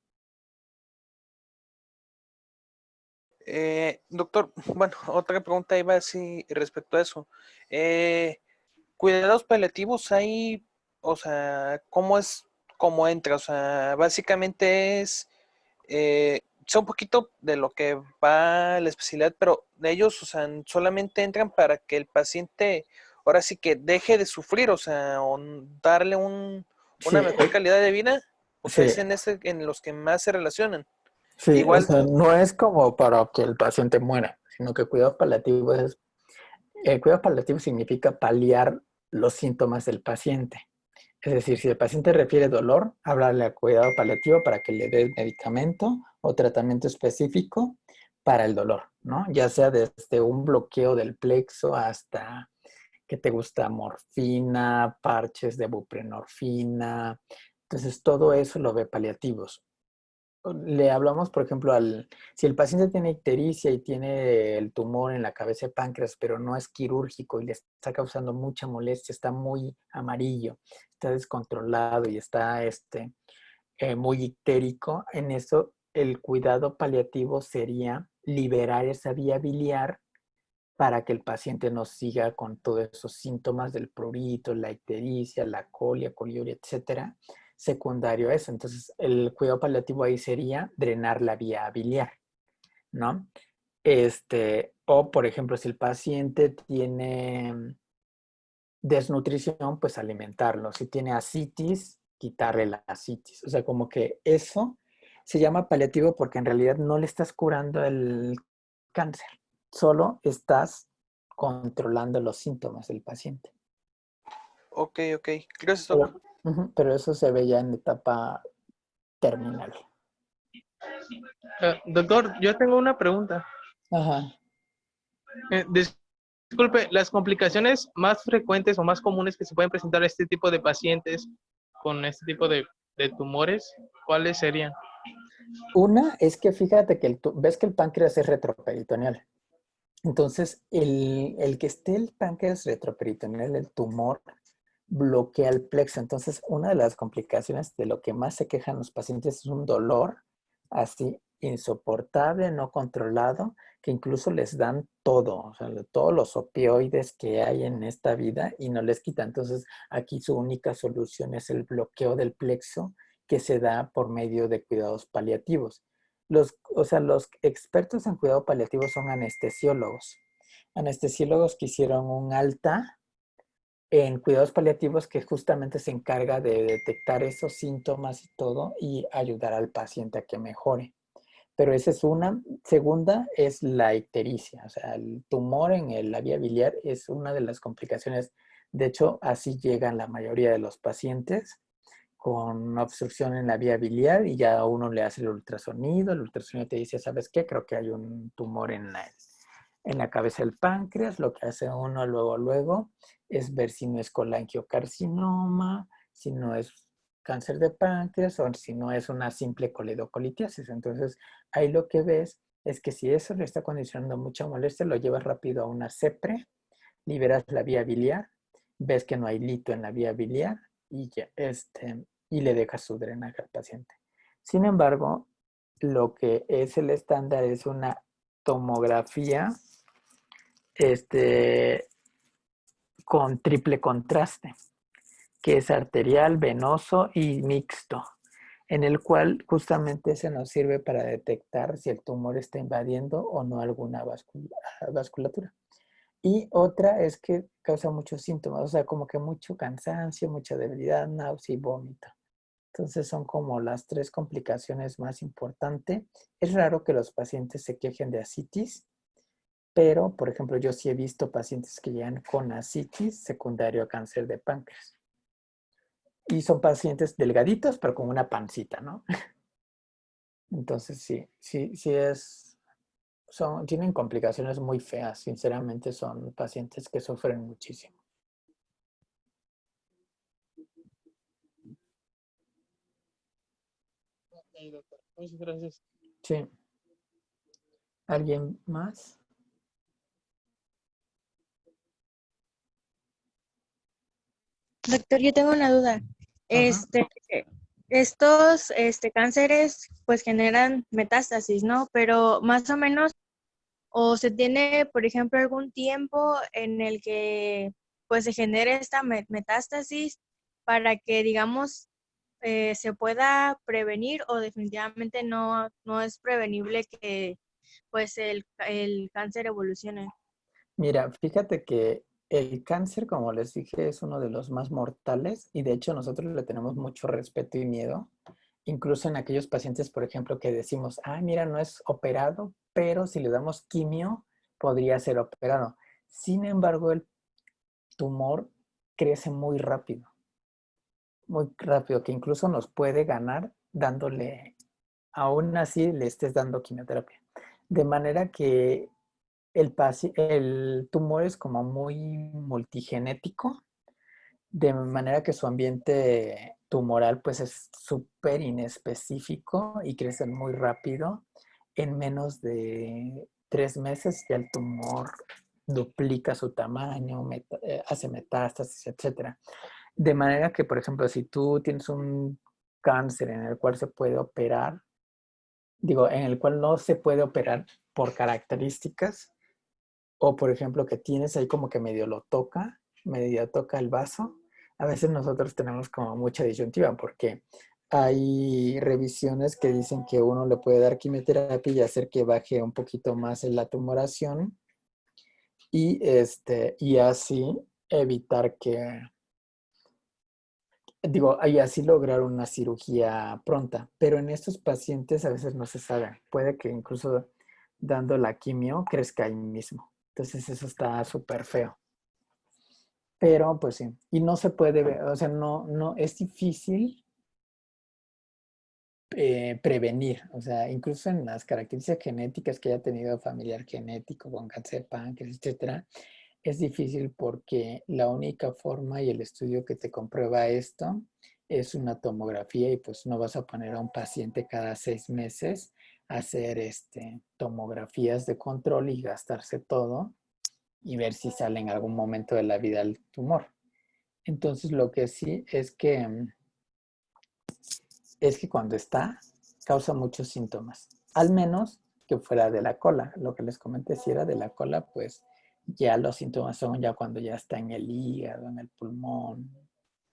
Doctor, bueno, otra pregunta iba así respecto a eso. Eh, Cuidados paliativos hay, o sea, cómo entra? O sea, básicamente sé un poquito de lo que va la especialidad, pero de ellos, o sea, solamente entran para que el paciente ahora sí que deje de sufrir, o sea, o darle Sí, una mejor calidad de vida, o sea, sí, es en los que más se relacionan. sí, o Igual, sea, no es como para que el paciente muera, sino que cuidados paliativos el cuidado paliativo significa paliar los síntomas del paciente. Es decir, si el paciente refiere dolor, hablarle a cuidado paliativo para que le dé medicamento o tratamiento específico para el dolor, ¿no? Ya sea desde un bloqueo del plexo hasta que te gusta morfina, parches de buprenorfina. Entonces, todo eso lo ve paliativos. Le hablamos, por ejemplo, si el paciente tiene ictericia y tiene el tumor en la cabeza de páncreas, pero no es quirúrgico y le está causando mucha molestia, está muy amarillo, está descontrolado y está muy ictérico, en eso el cuidado paliativo sería liberar esa vía biliar para que el paciente no siga con todos esos síntomas del prurito, la ictericia, la colia, coliuria, etcétera, secundario a eso. Entonces, el cuidado paliativo ahí sería drenar la vía biliar, ¿no? O por ejemplo, si el paciente tiene desnutrición, pues alimentarlo. Si tiene ascitis, quitarle la ascitis. O sea, como que eso se llama paliativo porque en realidad no le estás curando el cáncer, solo estás controlando los síntomas del paciente. ok, ok. Gracias, Doc. Pero eso se ve ya en etapa terminal. Doctor, yo tengo una pregunta. Ajá. Eh, disculpe, las complicaciones más frecuentes o más comunes que se pueden presentar a este tipo de pacientes con este tipo de tumores, ¿cuáles serían? Una es que fíjate que ves que el páncreas es retroperitoneal. Entonces, el que esté el páncreas retroperitoneal, el tumor, bloquea el plexo. Entonces, una de las complicaciones de lo que más se quejan los pacientes es un dolor así insoportable, no controlado, que incluso les dan todo, o sea, todos los opioides que hay en esta vida y no les quita. Entonces, aquí su única solución es el bloqueo del plexo que se da por medio de cuidados paliativos. Los expertos en cuidado paliativo son anestesiólogos. Anestesiólogos que hicieron un alta en cuidados paliativos que justamente se encarga de detectar esos síntomas y todo y ayudar al paciente a que mejore. Pero esa es una. Segunda es la ictericia, o sea, el tumor en la vía biliar es una de las complicaciones. De hecho, así llegan la mayoría de los pacientes con obstrucción en la vía biliar y ya uno le hace el ultrasonido te dice, ¿sabes qué? Creo que hay un tumor en la cabeza del páncreas. Lo que hace uno luego es ver si no es colangiocarcinoma, si no es cáncer de páncreas o si no es una simple coledocolitiasis. Entonces, ahí lo que ves es que si eso le está condicionando mucha molestia, lo llevas rápido a una CEPRE, liberas la vía biliar, ves que no hay lito en la vía biliar y, y le dejas su drenaje al paciente. Sin embargo, lo que es el estándar es una tomografía con triple contraste, que es arterial, venoso y mixto, en el cual justamente se nos sirve para detectar si el tumor está invadiendo o no alguna vasculatura. Y otra es que causa muchos síntomas, o sea, como que mucho cansancio, mucha debilidad, náusea y vómito. Entonces son como las tres complicaciones más importantes. Es raro que los pacientes se quejen de ascitis, pero, por ejemplo, yo sí he visto pacientes que llegan con ascitis secundario a cáncer de páncreas. Y son pacientes delgaditos, pero con una pancita, ¿no? Entonces, tienen complicaciones muy feas. Sinceramente, son pacientes que sufren muchísimo. Ok, doctor. Muchas gracias. Sí. ¿Alguien más? Doctor, yo tengo una duda. Ajá. Estos cánceres pues generan metástasis, ¿no? Pero más o menos, o se tiene, por ejemplo, algún tiempo en el que pues se genere esta metástasis para que, digamos, se pueda prevenir o definitivamente no es prevenible que pues el cáncer evolucione. Mira, fíjate que el cáncer, como les dije, es uno de los más mortales y de hecho nosotros le tenemos mucho respeto y miedo, incluso en aquellos pacientes, por ejemplo, que decimos, ah, mira, no es operado, pero si le damos quimio, podría ser operado. Sin embargo, el tumor crece muy rápido, que incluso nos puede ganar dándole, aún así le estés dando quimioterapia. De manera que el tumor es como muy multigenético, de manera que su ambiente tumoral pues es súper inespecífico y crece muy rápido. En menos de 3 meses ya el tumor duplica su tamaño, hace metástasis, etcétera. De manera que, por ejemplo, si tú tienes un cáncer en el cual se puede operar, en el cual no se puede operar por características, o por ejemplo que tienes ahí como que medio toca el vaso, a veces nosotros tenemos como mucha disyuntiva porque hay revisiones que dicen que uno le puede dar quimioterapia y hacer que baje un poquito más en la tumoración y así evitar y así lograr una cirugía pronta. Pero en estos pacientes a veces no se sabe. Puede que incluso dando la quimio crezca ahí mismo. Entonces eso está súper feo. Pero pues sí, y no se puede ver, o sea, no, es difícil prevenir, o sea, incluso en las características genéticas que haya tenido familiar genético con cáncer de páncreas, etcétera, es difícil porque la única forma y el estudio que te comprueba esto es una tomografía y pues no vas a poner a un paciente cada 6 meses a hacer tomografías de control y gastarse todo y ver si sale en algún momento de la vida el tumor. Entonces, lo que sí es que cuando está, causa muchos síntomas. Al menos que fuera de la cola. Lo que les comenté, si era de la cola, pues ya los síntomas son ya cuando ya está en el hígado, en el pulmón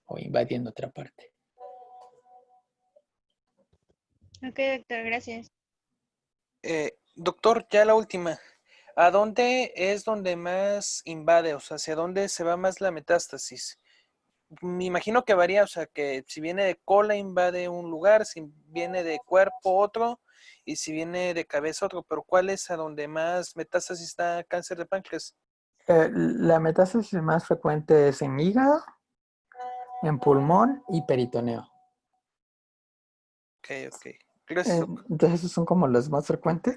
o invadiendo otra parte. Ok, doctor, gracias. Doctor, ya la última. ¿A dónde es donde más invade? O sea, ¿hacia dónde se va más la metástasis? Me imagino que varía, o sea, que si viene de cola invade un lugar, si viene de cuerpo otro, y si viene de cabeza otro, pero ¿cuál es a donde más metástasis da cáncer de páncreas? La metástasis más frecuente es en hígado, en pulmón y peritoneo. Ok, ok. Gracias, doctor. Entonces, esos son como los más frecuentes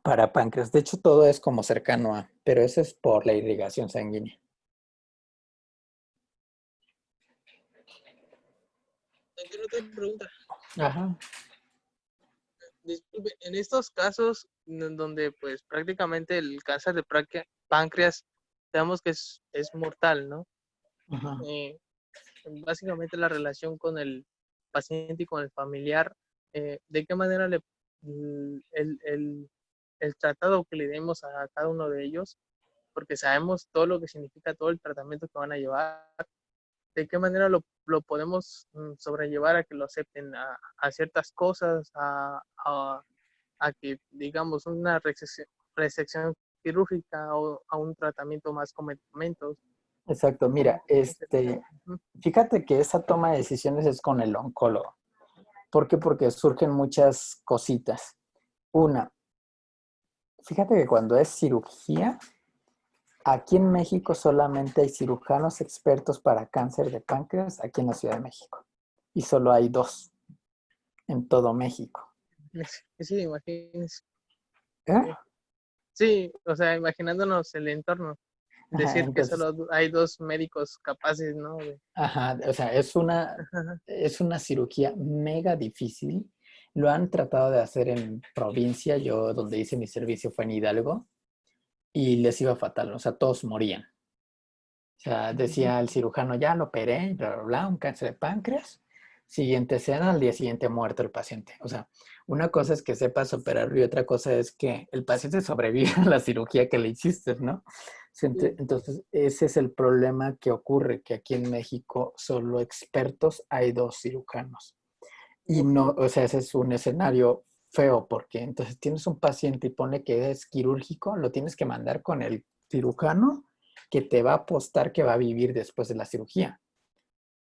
para páncreas. De hecho, todo es como cercano a, pero eso es por la irrigación sanguínea. Doctor, otra pregunta. Ajá. Disculpe, en estos casos donde pues prácticamente el cáncer de páncreas, sabemos que es mortal, ¿no? Ajá. Eh, Básicamente la relación con el paciente y con el familiar, ¿de qué manera el tratado que le demos a cada uno de ellos, porque sabemos todo lo que significa todo el tratamiento que van a llevar, de qué manera lo podemos sobrellevar a que lo acepten a ciertas cosas, a que, digamos, una resección quirúrgica o a un tratamiento más con medicamentos? Exacto. Mira, ¿Cómo sería? Ujú. fíjate que esa toma de decisiones es con el oncólogo. ¿Por qué? Porque surgen muchas cositas. Una, fíjate que cuando es cirugía, aquí en México solamente hay cirujanos expertos para cáncer de páncreas aquí en la Ciudad de México. Y solo hay 2 en todo México. Sí, imagínense. ¿Eh? Sí, o sea, imaginándonos el entorno, Ajá, decir que entonces, solo hay dos médicos capaces, ¿no? ajá, o sea, es una cirugía mega difícil. Lo han tratado de hacer en provincia. Yo donde hice mi servicio fue en Hidalgo y les iba fatal. O sea, todos morían. O sea, Ujú. decía el cirujano, ya lo operé, bla, bla, bla, un cáncer de páncreas. Siguiente escena, al día siguiente muerto el paciente. O sea, una cosa es que sepas operar y otra cosa es que el paciente sobrevive a la cirugía que le hiciste, ¿no? Sí. Entonces, ese es el problema que ocurre, que aquí en México solo expertos hay 2 cirujanos. Y Uf, no, o sea, ese es un escenario feo porque entonces tienes un paciente y pone que es quirúrgico, lo tienes que mandar con el cirujano que te va a apostar que va a vivir después de la cirugía.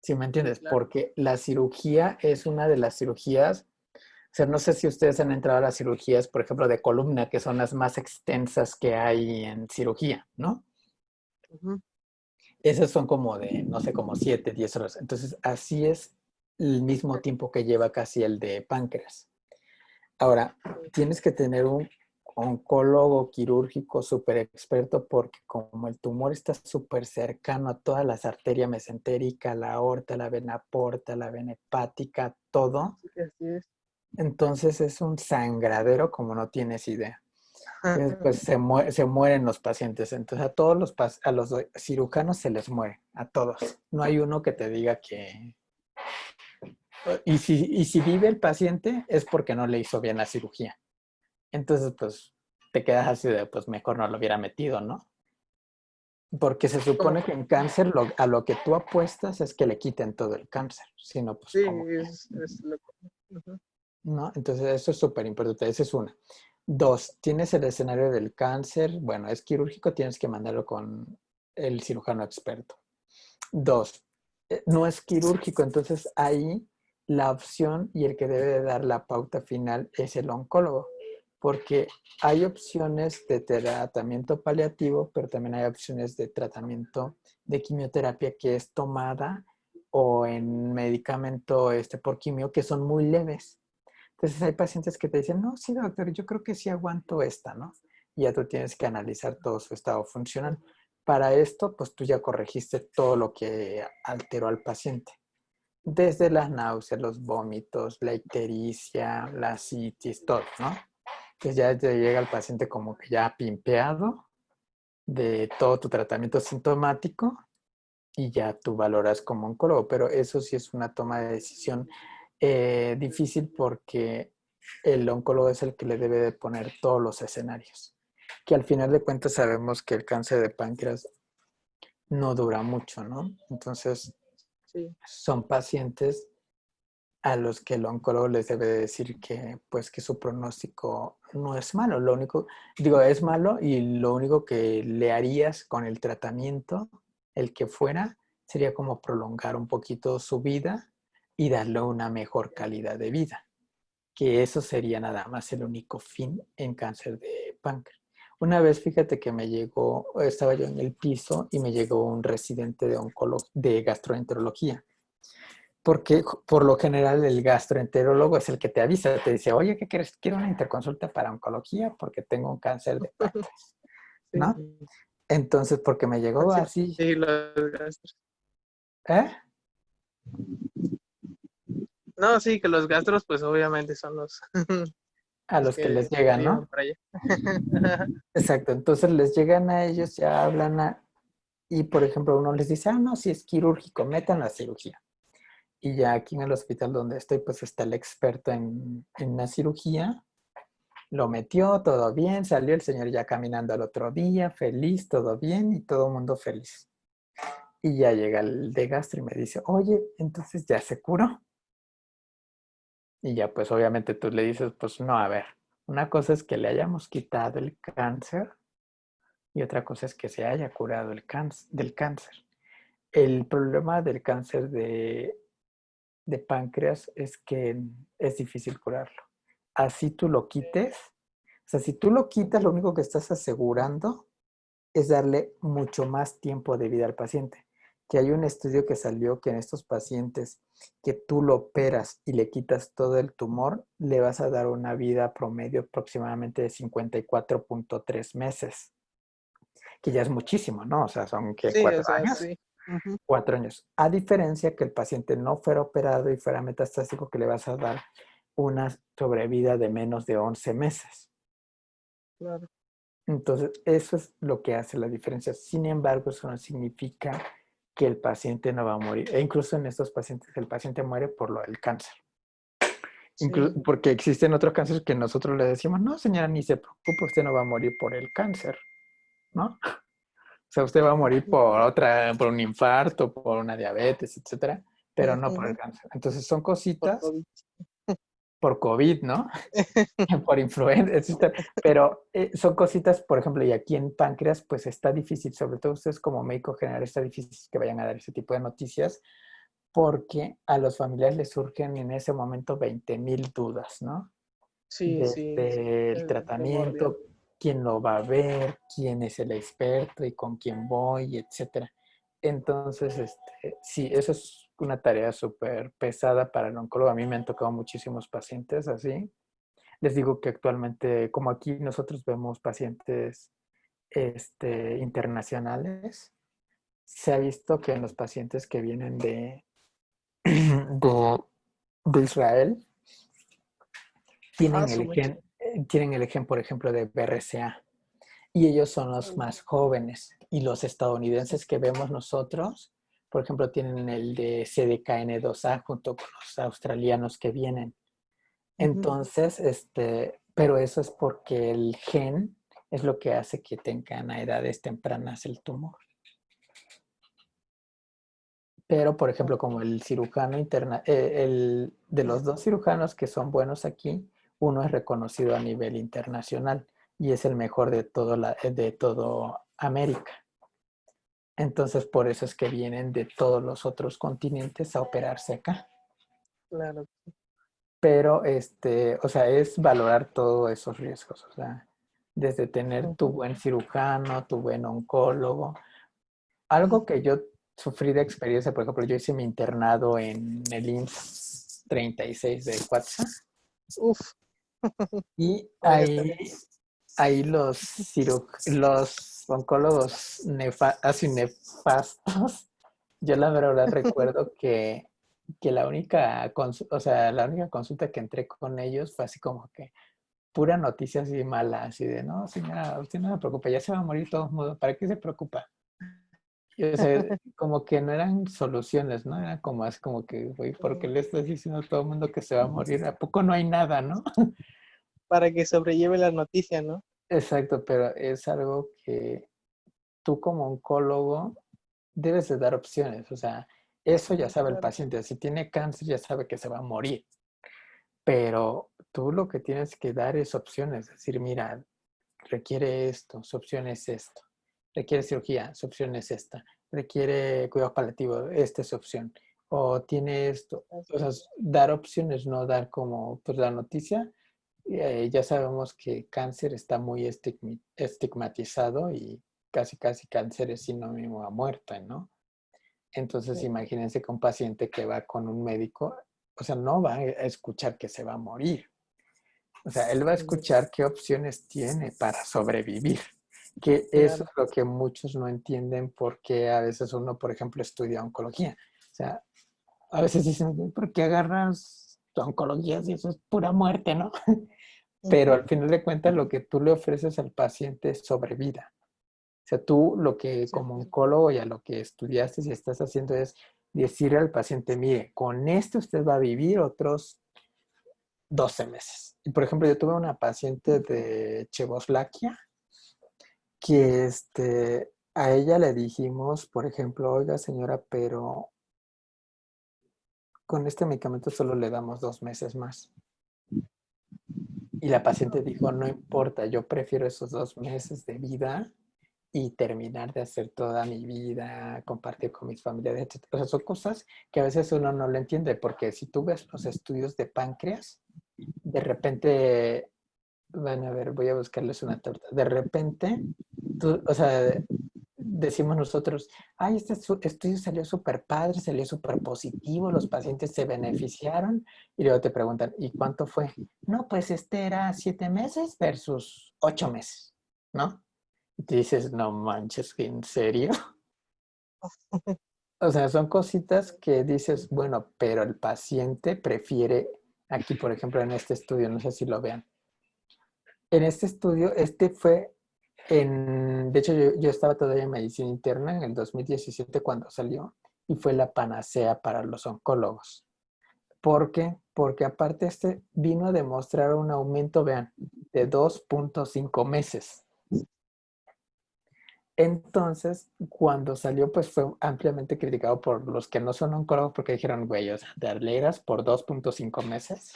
¿Sí me sí, entiendes? claro. Porque la cirugía es una de las cirugías, o sea, no sé si ustedes han entrado a las cirugías, por ejemplo, de columna, que son las más extensas que hay en cirugía, ¿no? Ujú. Esas son como de, no sé, como 7, 10 horas. Entonces, así es el mismo tiempo que lleva casi el de páncreas. Ahora, tienes que tener un oncólogo quirúrgico súper experto porque como el tumor está súper cercano a todas las arterias mesentérica, la aorta, la vena porta, la vena hepática, todo, Sí, así es. entonces es un sangradero como no tienes idea. Entonces, pues se mueren los pacientes. Entonces, a los cirujanos se les muere, a todos. No hay uno que te diga que... y si vive el paciente es porque no le hizo bien la cirugía. Entonces, pues te quedas así de, pues mejor no lo hubiera metido, ¿no? Porque se Como, supone que en cáncer a lo que tú apuestas es que le quiten todo el cáncer, sino pues sí, como que, es loco. Ujú. ¿no? Entonces eso es súper importante, esa es una. 2, tienes el escenario del cáncer, bueno, es quirúrgico, tienes que mandarlo con el cirujano experto. 2, no es quirúrgico, entonces ahí la opción y el que debe de dar la pauta final es el oncólogo, porque hay opciones de tratamiento paliativo, pero también hay opciones de tratamiento de quimioterapia que es tomada o en medicamento por quimio que son muy leves. Entonces hay pacientes que te dicen, no, sí, doctor, yo creo que sí aguanto esta, ¿no? Y ya tú tienes que analizar todo su estado funcional. Para esto, pues tú ya corregiste todo lo que alteró al paciente. Desde las náuseas, los vómitos, la ictericia, la citis, todo, ¿no? Entonces ya te llega el paciente como que ya pimpeado de todo tu tratamiento sintomático y ya tú valoras como oncólogo, pero eso sí es una toma de decisión difícil porque el oncólogo es el que le debe de poner todos los escenarios, que al final de cuentas sabemos que el cáncer de páncreas no dura mucho, ¿no? Entonces Sí, son pacientes a los que el oncólogo les debe de decir que pues que su pronóstico no es malo, lo único, digo, es malo y lo único que le harías con el tratamiento, el que fuera, sería como prolongar un poquito su vida y darle una mejor calidad de vida, que eso sería nada más el único fin en cáncer de páncreas. Una vez, fíjate que me llegó, estaba yo en el piso y me llegó un residente de gastroenterología porque por lo general el gastroenterólogo es el que te avisa, te dice, oye, ¿qué quieres? Quiero una interconsulta para oncología porque tengo un cáncer de páncreas, sí, ¿no? Entonces, porque me llegó sí, así, sí, los gastros. ¿eh? No, sí, que los gastros, pues obviamente son los, A los los que les que llegan, derivan ¿no? para allá. Exacto, entonces les llegan a ellos, ya hablan y por ejemplo uno les dice, no, si es quirúrgico, metan la cirugía. Y ya aquí en el hospital donde estoy, pues está el experto en la cirugía. Lo metió, todo bien, salió el señor ya caminando al otro día, feliz, todo bien y todo el mundo feliz. Y ya llega el de gastro y me dice, oye, entonces ya se curó. Y ya pues obviamente tú le dices, pues no, a ver, una cosa es que le hayamos quitado el cáncer y otra cosa es que se haya curado del cáncer. El problema del cáncer de páncreas es que es difícil curarlo. Así tú lo quites, o sea, si tú lo quitas, lo único que estás asegurando es darle mucho más tiempo de vida al paciente. Que hay un estudio que salió que en estos pacientes que tú lo operas y le quitas todo el tumor, le vas a dar una vida promedio aproximadamente de 54.3 meses, que ya es muchísimo, ¿no? O sea, son que Sí, o cuatro sea, años. sí. Ujú. 4 años. A diferencia que el paciente no fuera operado y fuera metastásico, que le vas a dar una sobrevida de menos de 11 meses. Claro. Entonces, eso es lo que hace la diferencia. Sin embargo, eso no significa que el paciente no va a morir. E incluso en estos pacientes, el paciente muere por lo del cáncer. Sí. Porque existen otros cánceres que nosotros le decimos, no, señora, ni se preocupe, usted no va a morir por el cáncer, ¿no? O sea, usted va a morir por un infarto, por una diabetes, etcétera, pero no por el Ujú. cáncer. Entonces, son Por cositas COVID. por COVID, ¿no? Por influenza, etcétera. Pero son cositas, por ejemplo, y aquí en páncreas, pues está difícil, sobre todo ustedes como médico general, está difícil que vayan a dar ese tipo de noticias, porque a los familiares les surgen en ese momento 20,000 dudas, ¿no? Sí, sí, sí, Desde el es primordial. tratamiento, quién lo va a ver, quién es el experto y con quién voy, etcétera. Entonces, sí, eso es una tarea súper pesada para el oncólogo. A mí me han tocado muchísimos pacientes así. Les digo que actualmente, como aquí nosotros vemos pacientes internacionales, se ha visto que en los pacientes que vienen de Israel Ah, tienen su mecha. tienen el gen, por ejemplo, de BRCA y ellos son los más jóvenes. Y los estadounidenses que vemos nosotros, por ejemplo, tienen el de CDKN2A junto con los australianos que vienen. Ujú. Entonces, pero eso es porque el gen es lo que hace que tengan a edades tempranas el tumor. Pero, por ejemplo, como el cirujano interna, de los dos cirujanos que son buenos aquí, uno es reconocido a nivel internacional y es el mejor de todo América. Entonces, por eso es que vienen de todos los otros continentes a operarse acá. Claro. Pero, o sea, es valorar todos esos riesgos, o sea, desde tener tu Ujú. buen cirujano, tu buen oncólogo. Algo que yo sufrí de experiencia, por ejemplo, yo hice mi internado en el IMSS 36 de Cuatza Uf, y oiga, está bien. ahí los oncólogos así nefastos, yo la verdad recuerdo que o sea, la única consulta que entré con ellos fue así como que pura noticia así mala, así de, no, señora, usted no se preocupe, ya se va a morir de todos modos, ¿para qué se preocupa? O sea, como que no eran soluciones, ¿no? Era como así como que, güey, ¿por qué le estás diciendo a todo el mundo que se va a morir? ¿A poco no hay nada, no? Para que sobrelleve las noticias, ¿no? Exacto, pero es algo que tú como oncólogo debes de dar opciones. O sea, eso ya sabe el Claro. paciente. Si tiene cáncer, ya sabe que se va a morir. Pero tú lo que tienes que dar es opciones. Decir, mira, requiere esto, su opción es esto. Requiere cirugía, su opción es esta. Requiere cuidado paliativo, esta es su opción. O tiene esto. Así O sea, es. dar opciones, no dar como pues, la noticia. Ya sabemos que cáncer está muy estigmatizado y casi, casi cáncer es sinónimo a muerte, ¿no? Entonces, Sí, imagínense que un paciente que va con un médico, o sea, no va a escuchar que se va a morir. O sea, él va a escuchar qué opciones tiene para sobrevivir. Que eso claro. es lo que muchos no entienden porque a veces uno, por ejemplo, estudia oncología. O sea, a veces dicen, ¿por qué agarras tu oncología si eso es pura muerte, no? Pero Ujú. al final de cuentas lo que tú le ofreces al paciente es sobrevida. O sea, tú lo que Sí, como oncólogo y a lo que estudiaste y estás haciendo es decirle al paciente, mire, con esto usted va a vivir otros 12 meses. Y por ejemplo, yo tuve una paciente de Checoslovaquia que a ella le dijimos, por ejemplo, oiga señora, pero con este medicamento solo le damos 2 meses más. Y la paciente dijo, no importa, yo prefiero esos 2 meses de vida y terminar de hacer toda mi vida, compartir con mis familiares, etc. O sea, son cosas que a veces uno no lo entiende, porque si tú ves los estudios de páncreas, de repente, van a ver, voy a buscarles una torta, de repente, tú, o sea, decimos nosotros, ay, este estudio salió súper padre, salió súper positivo, los pacientes se beneficiaron, y luego te preguntan, ¿y cuánto fue? No, pues este era 7 meses versus 8 meses, ¿no? Y te dices, no manches, ¿en serio? O sea, son cositas que dices, bueno, pero el paciente prefiere, aquí por ejemplo en este estudio, no sé si lo vean, en este estudio, de hecho yo estaba todavía en medicina interna en el 2017 cuando salió y fue la panacea para los oncólogos. ¿Por qué? Porque aparte vino a demostrar un aumento, vean, de 2.5 meses. Entonces, cuando salió, pues fue ampliamente criticado por los que no son oncólogos porque dijeron, güey, o sea, te alegras por 2.5 meses.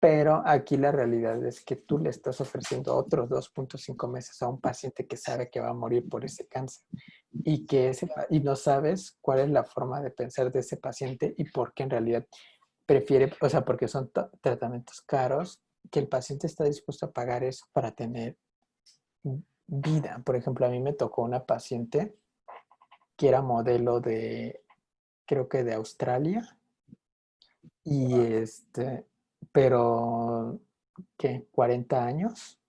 Pero aquí la realidad es que tú le estás ofreciendo otros 2.5 meses a un paciente que sabe que va a morir por ese cáncer y no sabes cuál es la forma de pensar de ese paciente y por qué en realidad prefiere, o sea, porque son tratamientos caros, que el paciente está dispuesto a pagar eso para tener vida. Por ejemplo, a mí me tocó una paciente que era modelo creo que de Australia, y pero, ¿qué? 40 años,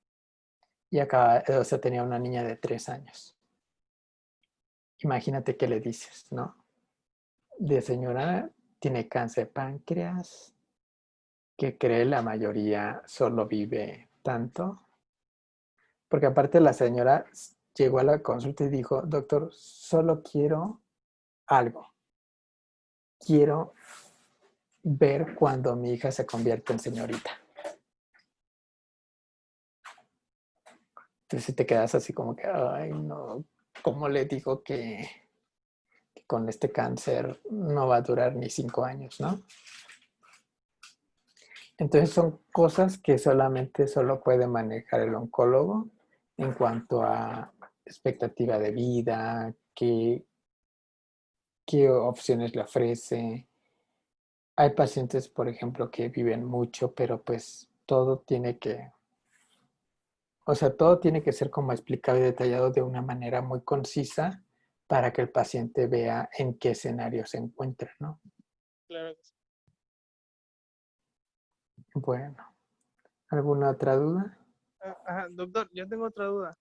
y acá, o sea, tenía una niña de 3 años. Imagínate qué le dices, ¿no? De señora, tiene cáncer de páncreas, que cree la mayoría solo vive tanto, porque aparte la señora llegó a la consulta y dijo, doctor, solo quiero algo, quiero ver cuando mi hija se convierte en señorita. Entonces si te quedas así como que, ay, no, ¿cómo le digo que con este cáncer no va a durar ni 5 años, ¿no? Entonces son cosas que solo puede manejar el oncólogo en cuanto a expectativa de vida, qué opciones le ofrece. Hay pacientes, por ejemplo, que viven mucho, pero pues todo tiene que ser como explicado y detallado de una manera muy concisa para que el paciente vea en qué escenario se encuentra, ¿no? Claro que sí. Bueno, ¿alguna otra duda? Ajá, doctor, yo tengo otra duda.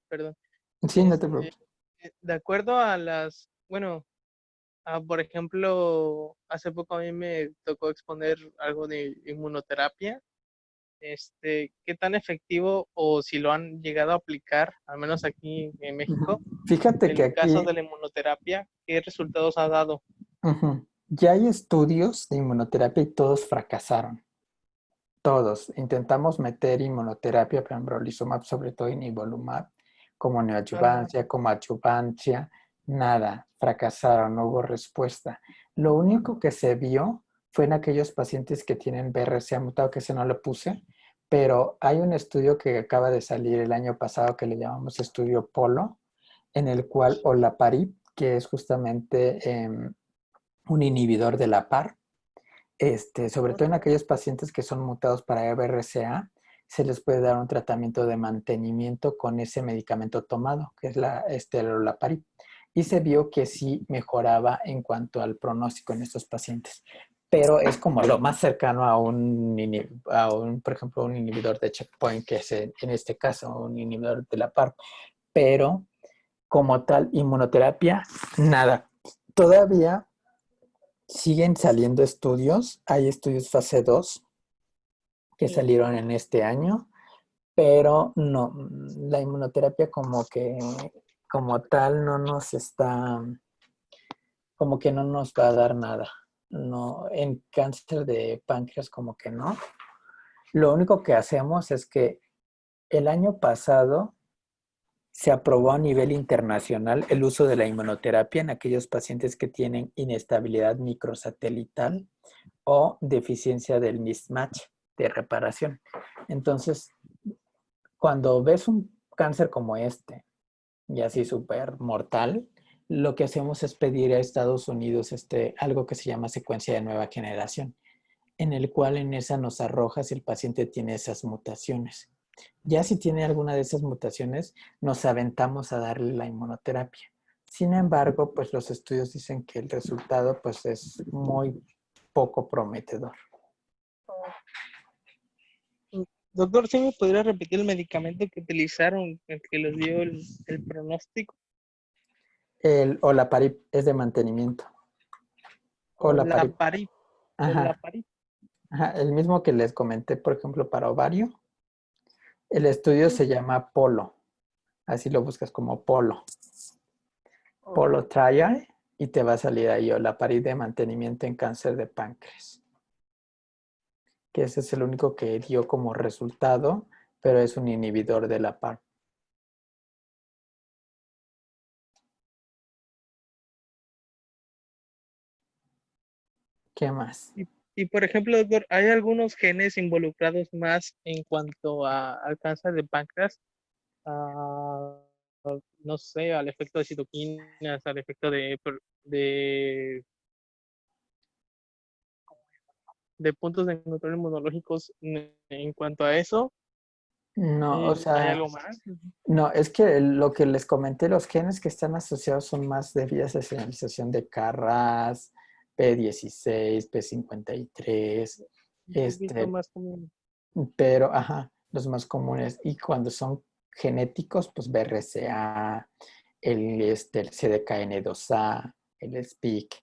Perdón. Sí, no te Este, preocupes. de acuerdo a bueno, por ejemplo, hace poco a mí me tocó exponer algo de inmunoterapia qué tan efectivo o si lo han llegado a aplicar, al menos aquí en México, Fíjate que el caso aquí de la inmunoterapia, ¿qué resultados ha dado? ya hay estudios de inmunoterapia y todos fracasaron. Todos. Intentamos meter inmunoterapia, pembrolizumab, sobre todo y nivolumab, como Algo. neoadjuvancia, como adjuvancia. Nada, fracasaron, no hubo respuesta. Lo único que se vio fue en aquellos pacientes que tienen BRCA mutado, que ese no lo puse, pero hay un estudio que acaba de salir el año pasado que le llamamos estudio POLO, en el cual olaparib, que es justamente un inhibidor de la PAR, sobre todo en aquellos pacientes que son mutados para BRCA, se les puede dar un tratamiento de mantenimiento con ese medicamento tomado, que es el olaparib. Y se vio que sí mejoraba en cuanto al pronóstico en estos pacientes. Pero es como lo más cercano por ejemplo, un inhibidor de checkpoint, que es en este caso un inhibidor de la PARP. Pero como tal, inmunoterapia, nada. Todavía siguen saliendo estudios, hay estudios fase 2 que salieron en este año, pero no, la inmunoterapia como tal no nos está, como que no nos va a dar nada. No, en cáncer de páncreas como que no. Lo único que hacemos es que el año pasado se aprobó a nivel internacional el uso de la inmunoterapia en aquellos pacientes que tienen inestabilidad microsatelital o deficiencia del mismatch de reparación. Entonces, cuando ves un cáncer como este, y así súper mortal, lo que hacemos es pedir a Estados Unidos algo que se llama secuencia de nueva generación, en el cual en esa nos arroja si el paciente tiene esas mutaciones. Ya si tiene alguna de esas mutaciones, nos aventamos a darle la inmunoterapia. Sin embargo, pues los estudios dicen que el resultado pues es muy poco prometedor. Doctor, ¿sí me podría repetir el medicamento que utilizaron, el que les dio el pronóstico? El olaparib es de mantenimiento. Olaparib. Olaparib. Ajá, Olaparib. ajá. El mismo que les comenté, por ejemplo, para ovario. El estudio se llama POLO. Así lo buscas como POLO. POLO Trial y te va a salir ahí olaparib de mantenimiento en cáncer de páncreas. Que ese es el único que dio como resultado, pero es un inhibidor de la PARP. ¿Qué más? Y, por ejemplo, doctor, ¿hay algunos genes involucrados más en cuanto al cáncer de páncreas? Ah, no sé, al efecto de citoquinas, al efecto de, de puntos de control inmunológicos en cuanto a eso. No, o ¿Hay sea, algo más? no, es que lo que les comenté, los genes que están asociados son más de vías de señalización de Carras, P16, P53, Un poquito más común. pero, ajá, los más comunes. Y cuando son genéticos, pues BRCA, el CDKN2A, el SPIC,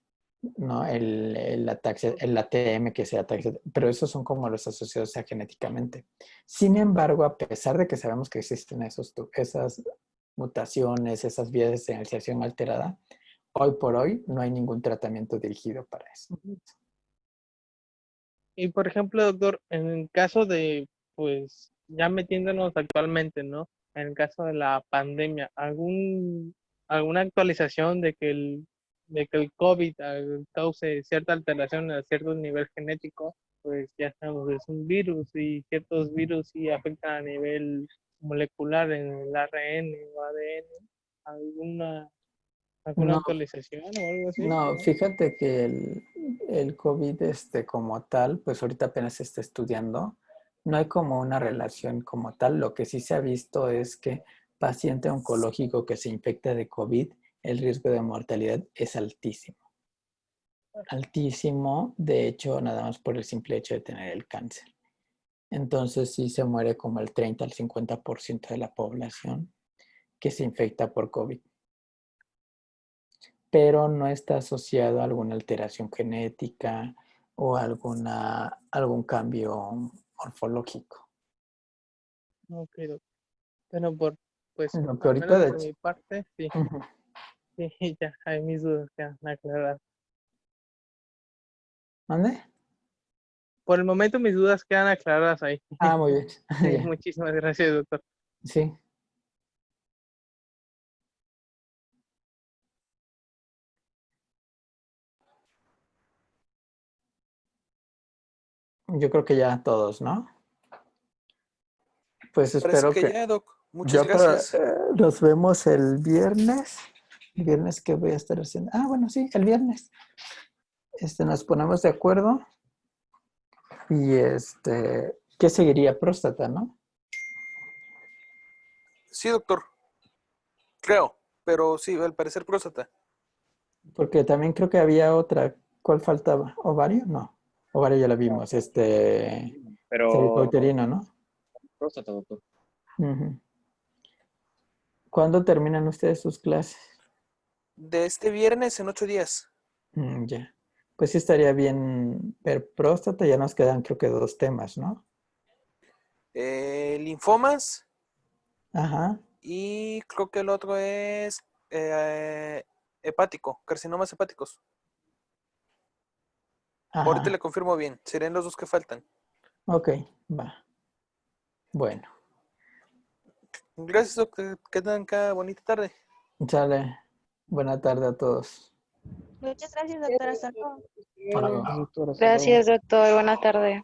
¿no? El ATM, que sea ataxia, pero esos son como los asociados a genéticamente. Sin embargo, a pesar de que sabemos que existen esas mutaciones, esas vías de señalización alterada, hoy por hoy no hay ningún tratamiento dirigido para eso. Y por ejemplo, doctor, en el caso de, pues, ya metiéndonos actualmente, ¿no? En el caso de la pandemia, alguna actualización de que el COVID cause cierta alteración a cierto nivel genético? Pues ya sabemos, es un virus y ciertos virus sí afectan a nivel molecular en el ARN o ADN. ¿Alguna, alguna No, actualización o algo así? no, ¿No? fíjate que el COVID como tal, pues ahorita apenas se está estudiando. No hay como una relación como tal. Lo que sí se ha visto es que paciente oncológico que se infecta de COVID, el riesgo de mortalidad es altísimo. Altísimo, de hecho, nada más por el simple hecho de tener el cáncer. Entonces sí se muere como el 30 al 50% de la población que se infecta por COVID, pero no está asociado a alguna alteración genética o algún cambio morfológico. Ok, doctor. Bueno, pues, Lo que al ahorita, menos de por hecho. mi parte, sí, Ujú. sí, ya, hay mis dudas quedan aclaradas. ¿Mande? Por el momento mis dudas quedan aclaradas ahí. Ah, muy bien. Sí, Ya. muchísimas gracias, doctor. Sí. Yo creo que ya todos, ¿no? Pues Parece espero que que ya, Doc. Muchas yo creo, gracias. nos vemos el viernes. ¿El viernes qué voy a estar haciendo? Ah, bueno, sí, el viernes. Nos ponemos de acuerdo y ¿qué seguiría? Próstata, ¿no? Sí, doctor. Creo. Pero sí, al parecer próstata. Porque también creo que había otra. ¿Cuál faltaba? ¿Ovario? No. Ovario ya la vimos. Pero Cervicouterino, ¿no? próstata, doctor. Ujú. ¿Cuándo terminan ustedes sus clases? De este viernes en 8 días. Ya. Pues sí estaría bien ver próstata. Ya nos quedan creo que 2 temas, ¿no? Linfomas Ajá. y creo que el otro es hepático, carcinomas hepáticos. Ahorita le Ajá. confirmo bien. Serían los dos que faltan. Ok, va. Bueno, Gracias, doctor. Que tengan cada bonita tarde. sale. Buena tarde a todos. Muchas gracias, doctora. Hasta luego. Hasta luego. Doctor, hasta luego. Gracias, doctor. Buena tarde.